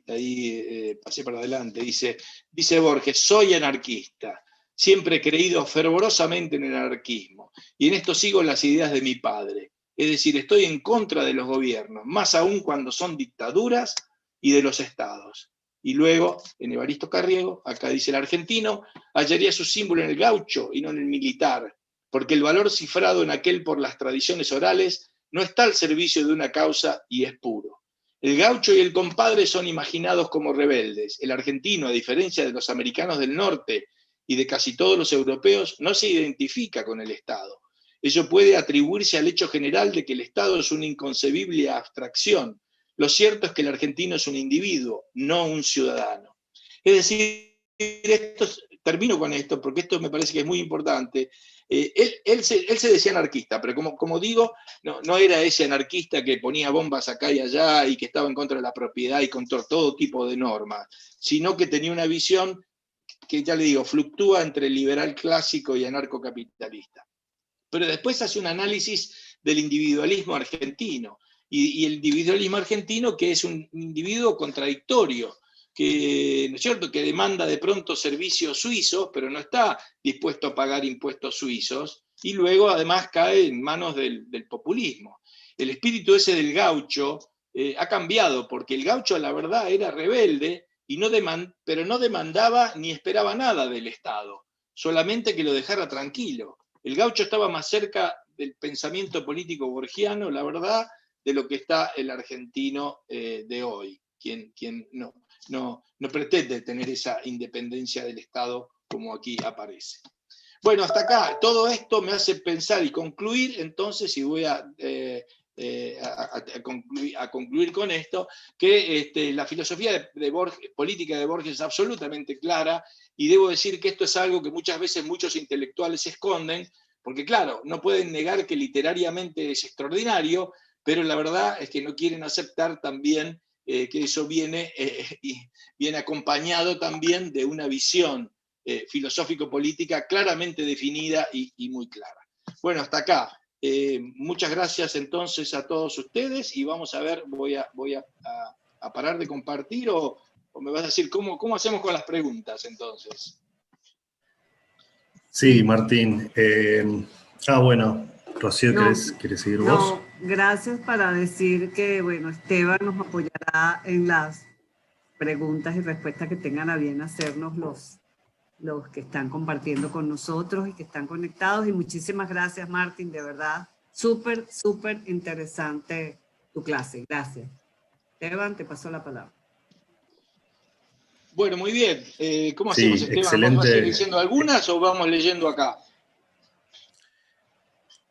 ahí pasé para adelante. Dice Borges: soy anarquista, siempre he creído fervorosamente en el anarquismo, y en esto sigo las ideas de mi padre. Es decir, estoy en contra de los gobiernos, más aún cuando son dictaduras, y de los estados. Y luego, en Evaristo Carriego, acá dice: el argentino hallaría su símbolo en el gaucho y no en el militar, porque el valor cifrado en aquel por las tradiciones orales no está al servicio de una causa y es puro. El gaucho y el compadre son imaginados como rebeldes. El argentino, a diferencia de los americanos del norte y de casi todos los europeos, no se identifica con el Estado. Ello puede atribuirse al hecho general de que el Estado es una inconcebible abstracción. Lo cierto es que el argentino es un individuo, no un ciudadano. Es decir, termino con esto, porque esto me parece que es muy importante. Él se decía anarquista, pero como digo, no era ese anarquista que ponía bombas acá y allá y que estaba en contra de la propiedad y contra todo tipo de normas, sino que tenía una visión que, ya le digo, fluctúa entre liberal clásico y anarcocapitalista. Pero después hace un análisis del individualismo argentino, y el individualismo argentino, que es un individuo contradictorio, que, ¿no es cierto?, que demanda de pronto servicios suizos, pero no está dispuesto a pagar impuestos suizos, y luego además cae en manos del populismo. El espíritu ese del gaucho ha cambiado, porque el gaucho, la verdad, era rebelde, pero no demandaba ni esperaba nada del Estado, solamente que lo dejara tranquilo. El gaucho estaba más cerca del pensamiento político borgiano, la verdad, de lo que está el argentino de hoy, quien no pretende tener esa independencia del Estado como aquí aparece. Bueno, hasta acá, todo esto me hace pensar y concluir, entonces, y voy a concluir con esto, que la filosofía política de Borges es absolutamente clara, y debo decir que esto es algo que muchas veces muchos intelectuales esconden, porque claro, no pueden negar que literariamente es extraordinario, pero la verdad es que no quieren aceptar también que eso viene acompañado también de una visión filosófico-política claramente definida y muy clara. Bueno, hasta acá. Muchas gracias entonces a todos ustedes, y vamos a ver, voy a parar de compartir, o me vas a decir cómo hacemos con las preguntas entonces. Sí, Martín. Bueno, Rocío, No, ¿querés seguir vos? No, gracias, para decir que, bueno, Esteban nos apoyará en las preguntas y respuestas que tengan a bien hacernos los que están compartiendo con nosotros y que están conectados. Y muchísimas gracias, Martín, de verdad. Súper, súper interesante tu clase. Gracias. Esteban, te paso la palabra. Bueno, muy bien. ¿Cómo Sí, hacemos, Esteban? excelente. ¿Vamos a seguir diciendo algunas o vamos leyendo acá?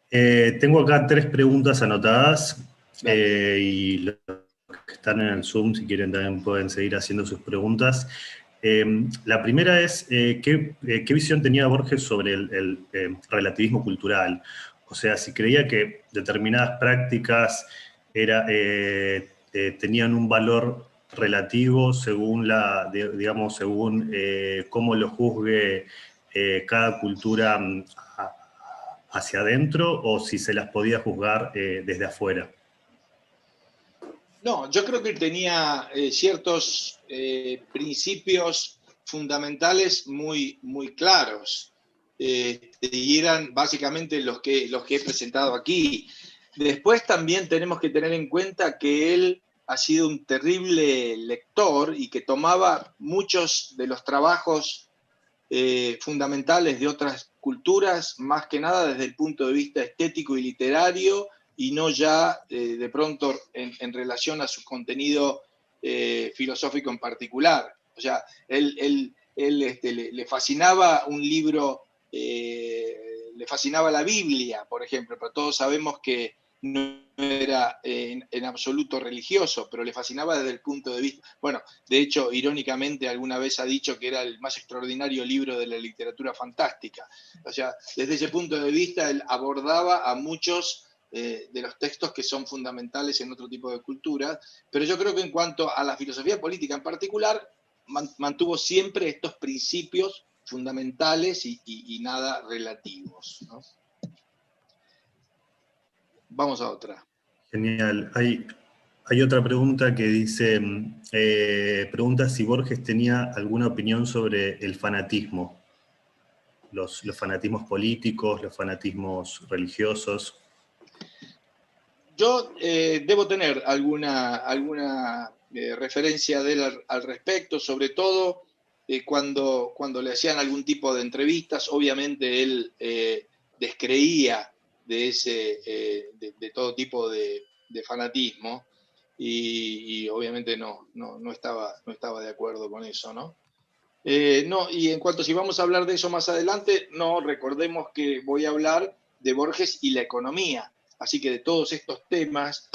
Tengo acá 3 preguntas anotadas, y los que están en el Zoom, si quieren, también pueden seguir haciendo sus preguntas. La primera es, ¿qué visión tenía Borges sobre el relativismo cultural? O sea, si creía que determinadas prácticas tenían un valor relativo según según cómo lo juzgue cada cultura hacia adentro, o si se las podía juzgar desde afuera. No, yo creo que tenía ciertos principios fundamentales muy, muy claros. y eran básicamente los que he presentado aquí. Después también tenemos que tener en cuenta que él ha sido un terrible lector y que tomaba muchos de los trabajos fundamentales de otras culturas, más que nada desde el punto de vista estético y literario, y no ya de pronto en relación a su contenido filosófico en particular. O sea, él le fascinaba un libro, le fascinaba la Biblia, por ejemplo, pero todos sabemos que no era en absoluto religioso, pero le fascinaba desde el punto de vista, bueno, de hecho, irónicamente, alguna vez ha dicho que era el más extraordinario libro de la literatura fantástica. O sea, desde ese punto de vista, él abordaba a muchos de los textos que son fundamentales en otro tipo de culturas, pero yo creo que en cuanto a la filosofía política en particular, mantuvo siempre estos principios fundamentales y nada relativos, ¿no? Vamos a otra. Genial. Hay otra pregunta que dice, pregunta si Borges tenía alguna opinión sobre el fanatismo, los fanatismos políticos, los fanatismos religiosos. Yo debo tener alguna referencia de él al respecto, sobre todo cuando le hacían algún tipo de entrevistas. Obviamente él descreía de todo tipo de fanatismo y obviamente no estaba de acuerdo con eso, ¿no? No, y en cuanto si vamos a hablar de eso más adelante, no, recordemos que voy a hablar de Borges y la economía. Así que de todos estos temas,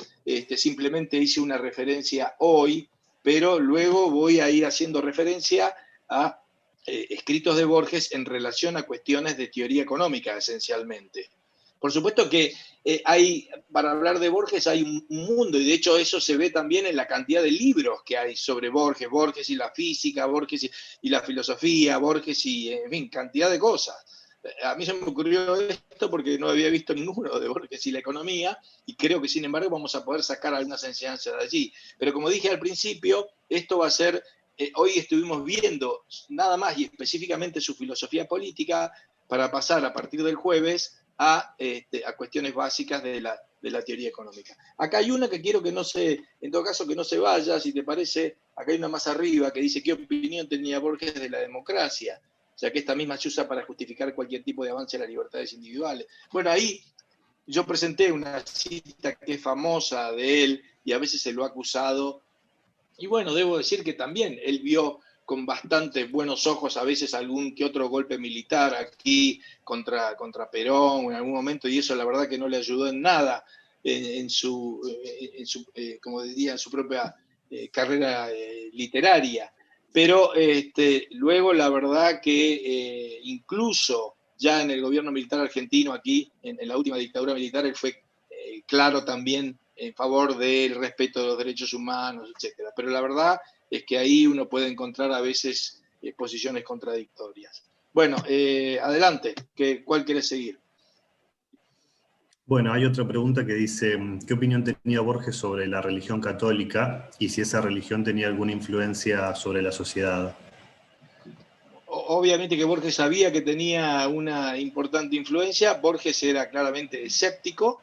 simplemente hice una referencia hoy, pero luego voy a ir haciendo referencia a escritos de Borges en relación a cuestiones de teoría económica, esencialmente. Por supuesto que para hablar de Borges hay un mundo, y de hecho eso se ve también en la cantidad de libros que hay sobre Borges, Borges y la física, Borges y la filosofía, Borges y, en fin, cantidad de cosas. A mí se me ocurrió esto porque no había visto ninguno de Borges y la economía, y creo que sin embargo vamos a poder sacar algunas enseñanzas de allí. Pero como dije al principio, esto va a ser, hoy estuvimos viendo nada más y específicamente su filosofía política, para pasar a partir del jueves a cuestiones básicas de la teoría económica. Acá hay una que quiero que no se, en todo caso que no se vaya, si te parece, acá hay una más arriba que dice qué opinión tenía Borges de la democracia. O sea, que esta misma se usa para justificar cualquier tipo de avance en las libertades individuales. Bueno, ahí yo presenté una cita que es famosa de él y a veces se lo ha acusado. Y bueno, debo decir que también él vio con bastante buenos ojos a veces algún que otro golpe militar aquí contra Perón en algún momento, y eso la verdad que no le ayudó en nada en su como diría, en su propia carrera literaria. Pero luego la verdad que incluso ya en el gobierno militar argentino, aquí en la última dictadura militar, él fue claro también en favor del respeto de los derechos humanos, etc. Pero la verdad es que ahí uno puede encontrar a veces posiciones contradictorias. Bueno, adelante, ¿cuál querés seguir? Bueno, hay otra pregunta que dice, ¿qué opinión tenía Borges sobre la religión católica y si esa religión tenía alguna influencia sobre la sociedad? Obviamente que Borges sabía que tenía una importante influencia. Borges era claramente escéptico.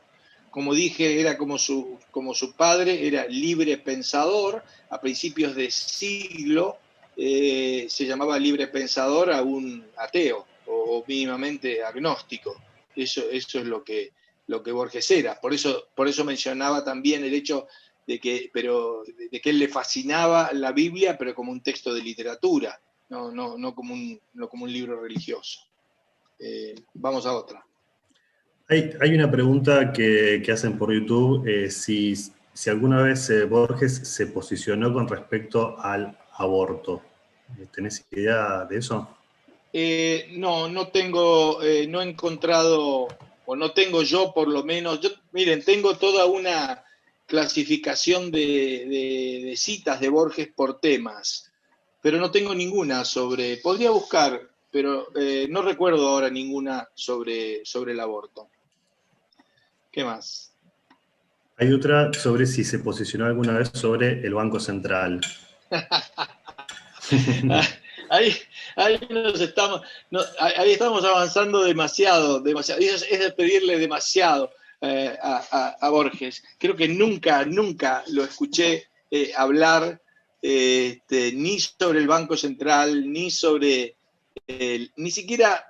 Como dije, era como su padre, era libre pensador. A principios de siglo se llamaba libre pensador a un ateo o mínimamente agnóstico. Eso es lo que Borges era. Por eso mencionaba también el hecho de que él le fascinaba la Biblia, pero como un texto de literatura, no como un libro religioso. Vamos a otra. Hay una pregunta que hacen por YouTube, si alguna vez Borges se posicionó con respecto al aborto. ¿Tenés idea de eso? No tengo, no he encontrado, o no tengo yo por lo menos, miren, tengo toda una clasificación de citas de Borges por temas, pero no tengo ninguna podría buscar, pero no recuerdo ahora ninguna sobre el aborto. ¿Qué más? Hay otra sobre si se posicionó alguna vez sobre el Banco Central. ahí, ahí nos estamos, ahí estamos avanzando demasiado, demasiado. Es pedirle demasiado a Borges. Creo que nunca lo escuché hablar ni sobre el Banco Central, ni sobre, ni siquiera,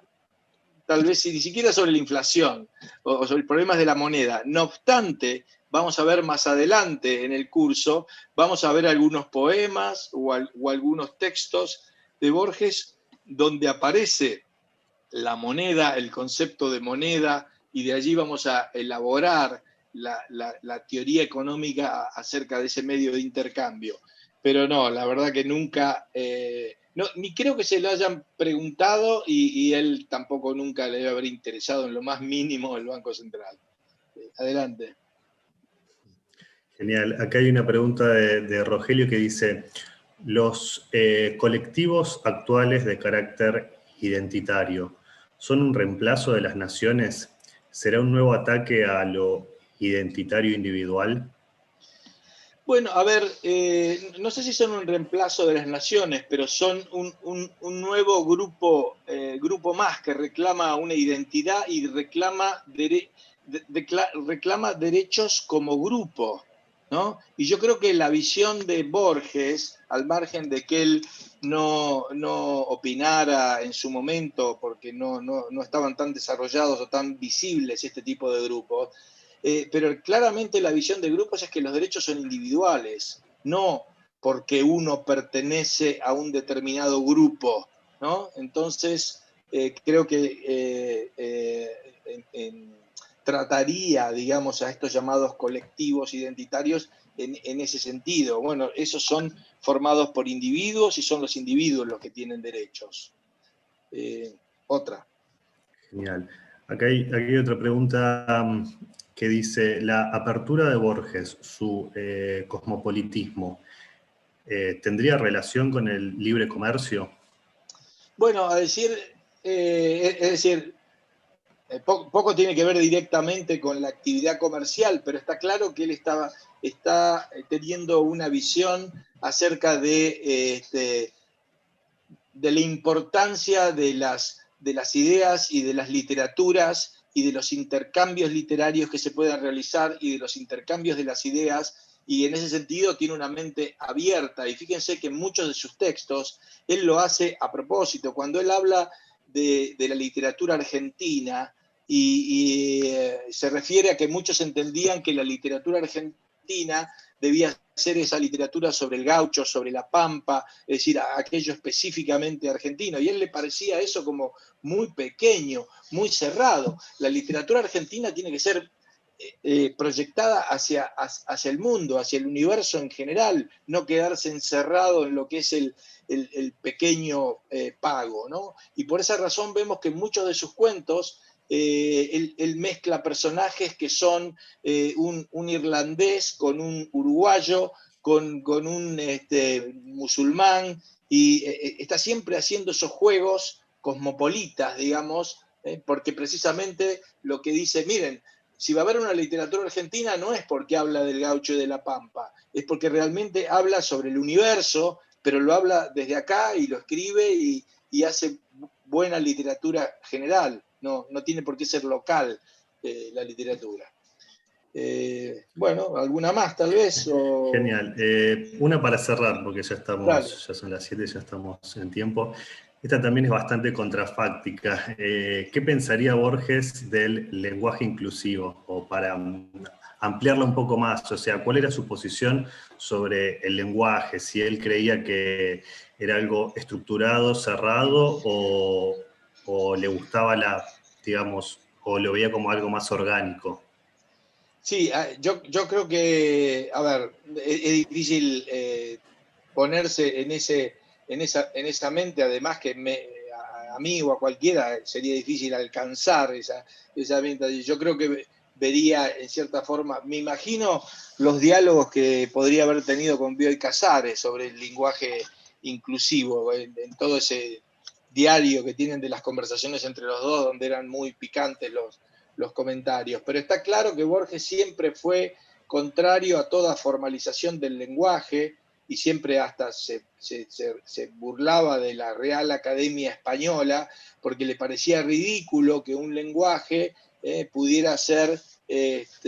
tal vez ni siquiera sobre la inflación o sobre problemas de la moneda. No obstante, vamos a ver más adelante en el curso, vamos a ver algunos poemas o algunos textos de Borges donde aparece la moneda, el concepto de moneda, y de allí vamos a elaborar la teoría económica acerca de ese medio de intercambio. Pero no, la verdad que nunca, no, ni creo que se lo hayan preguntado y él tampoco nunca le debe haber interesado en lo más mínimo el Banco Central. Adelante. Genial. Acá hay una pregunta de Rogelio que dice, ¿los colectivos actuales de carácter identitario son un reemplazo de las naciones? ¿Será un nuevo ataque a lo identitario individual? Bueno, a ver, no sé si son un reemplazo de las naciones, pero son un nuevo grupo más que reclama una identidad y reclama derechos como grupo, ¿no? Y yo creo que la visión de Borges, al margen de que él no opinara en su momento, porque no estaban tan desarrollados o tan visibles este tipo de grupos, pero claramente la visión de grupos es que los derechos son individuales, no porque uno pertenece a un determinado grupo, ¿no? Entonces, creo que trataría, digamos, a estos llamados colectivos identitarios en ese sentido. Bueno, esos son formados por individuos y son los individuos los que tienen derechos. Otra. Genial. Acá hay otra pregunta que dice, la apertura de Borges, su cosmopolitismo, ¿tendría relación con el libre comercio? Bueno, es decir, poco tiene que ver directamente con la actividad comercial, pero está claro que él está teniendo una visión acerca de la importancia de las ideas y de las literaturas y de los intercambios literarios que se puedan realizar y de los intercambios de las ideas, y en ese sentido tiene una mente abierta. Y fíjense que en muchos de sus textos él lo hace a propósito. Cuando él habla de la literatura argentina y se refiere a que muchos entendían que la literatura argentina debía ser esa literatura sobre el gaucho, sobre la pampa, es decir, aquello específicamente argentino. Y a él le parecía eso como muy pequeño, muy cerrado. La literatura argentina tiene que ser proyectada hacia el mundo, hacia el universo en general, no quedarse encerrado en lo que es el pequeño pago, ¿no? Y por esa razón vemos que muchos de sus cuentos él mezcla personajes que son un irlandés con un uruguayo, con un musulmán, y está siempre haciendo esos juegos cosmopolitas, digamos, porque precisamente lo que dice, miren, si va a haber una literatura argentina no es porque habla del gaucho y de la pampa, es porque realmente habla sobre el universo, pero lo habla desde acá y lo escribe y hace buena literatura general. No tiene por qué ser local la literatura. Bueno, ¿alguna más tal vez? Genial. Una para cerrar, porque ya Dale. ya son las 7, ya estamos en tiempo. Esta también es bastante contrafáctica. ¿Qué pensaría Borges del lenguaje inclusivo? O para ampliarlo un poco más, o sea, ¿cuál era su posición sobre el lenguaje? Si él creía que era algo estructurado, cerrado, o le gustaba digamos, o lo veía como algo más orgánico. Sí, yo creo que, a ver, es difícil ponerse en esa mente, además que a mí o a cualquiera sería difícil alcanzar esa mente. Yo creo que vería, en cierta forma, me imagino los diálogos que podría haber tenido con Bioy Casares sobre el lenguaje inclusivo, en todo ese diario que tienen de las conversaciones entre los dos, donde eran muy picantes los comentarios. Pero está claro que Borges siempre fue contrario a toda formalización del lenguaje, y siempre hasta se burlaba de la Real Academia Española, porque le parecía ridículo que un lenguaje pudiera ser estar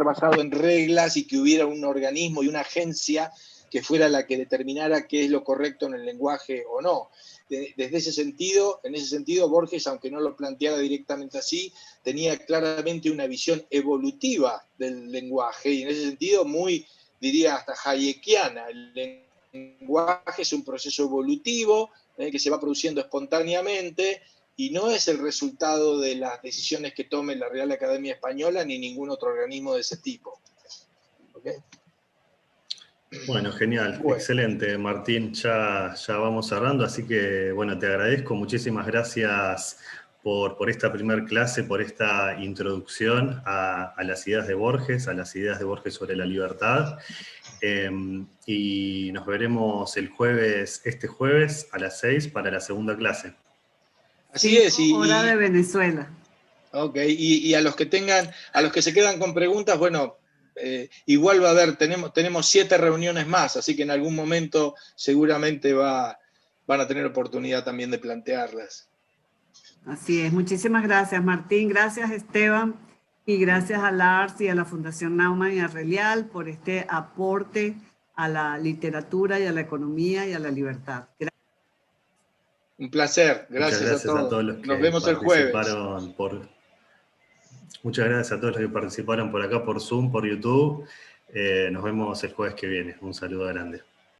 basado en reglas y que hubiera un organismo y una agencia que fuera la que determinara qué es lo correcto en el lenguaje o no. Desde ese sentido, en ese sentido, Borges, aunque no lo planteara directamente así, tenía claramente una visión evolutiva del lenguaje, y en ese sentido muy, diría hasta hayekiana. El lenguaje es un proceso evolutivo que se va produciendo espontáneamente, y no es el resultado de las decisiones que tome la Real Academia Española ni ningún otro organismo de ese tipo. ¿Okay? Bueno, genial, bueno. Excelente, Martín. Ya vamos cerrando, así que bueno, te agradezco. Muchísimas gracias por esta primer clase, por esta introducción a las ideas de Borges, a las ideas de Borges sobre la libertad. Y nos veremos este jueves a las 6 para la segunda clase. Así es. Hora de Venezuela. Ok, y a los que se quedan con preguntas, bueno, igual va a haber, tenemos 7 reuniones más, así que en algún momento seguramente van a tener oportunidad también de plantearlas. Así es, muchísimas gracias, Martín, gracias, Esteban, y gracias a Lars y a la Fundación Naumann y a Relial por este aporte a la literatura y a la economía y a la libertad. Gracias. Un placer, gracias a todos los que nos vemos el jueves. Muchas gracias a todos los que participaron por acá, por Zoom, por YouTube. Nos vemos el jueves que viene. Un saludo grande.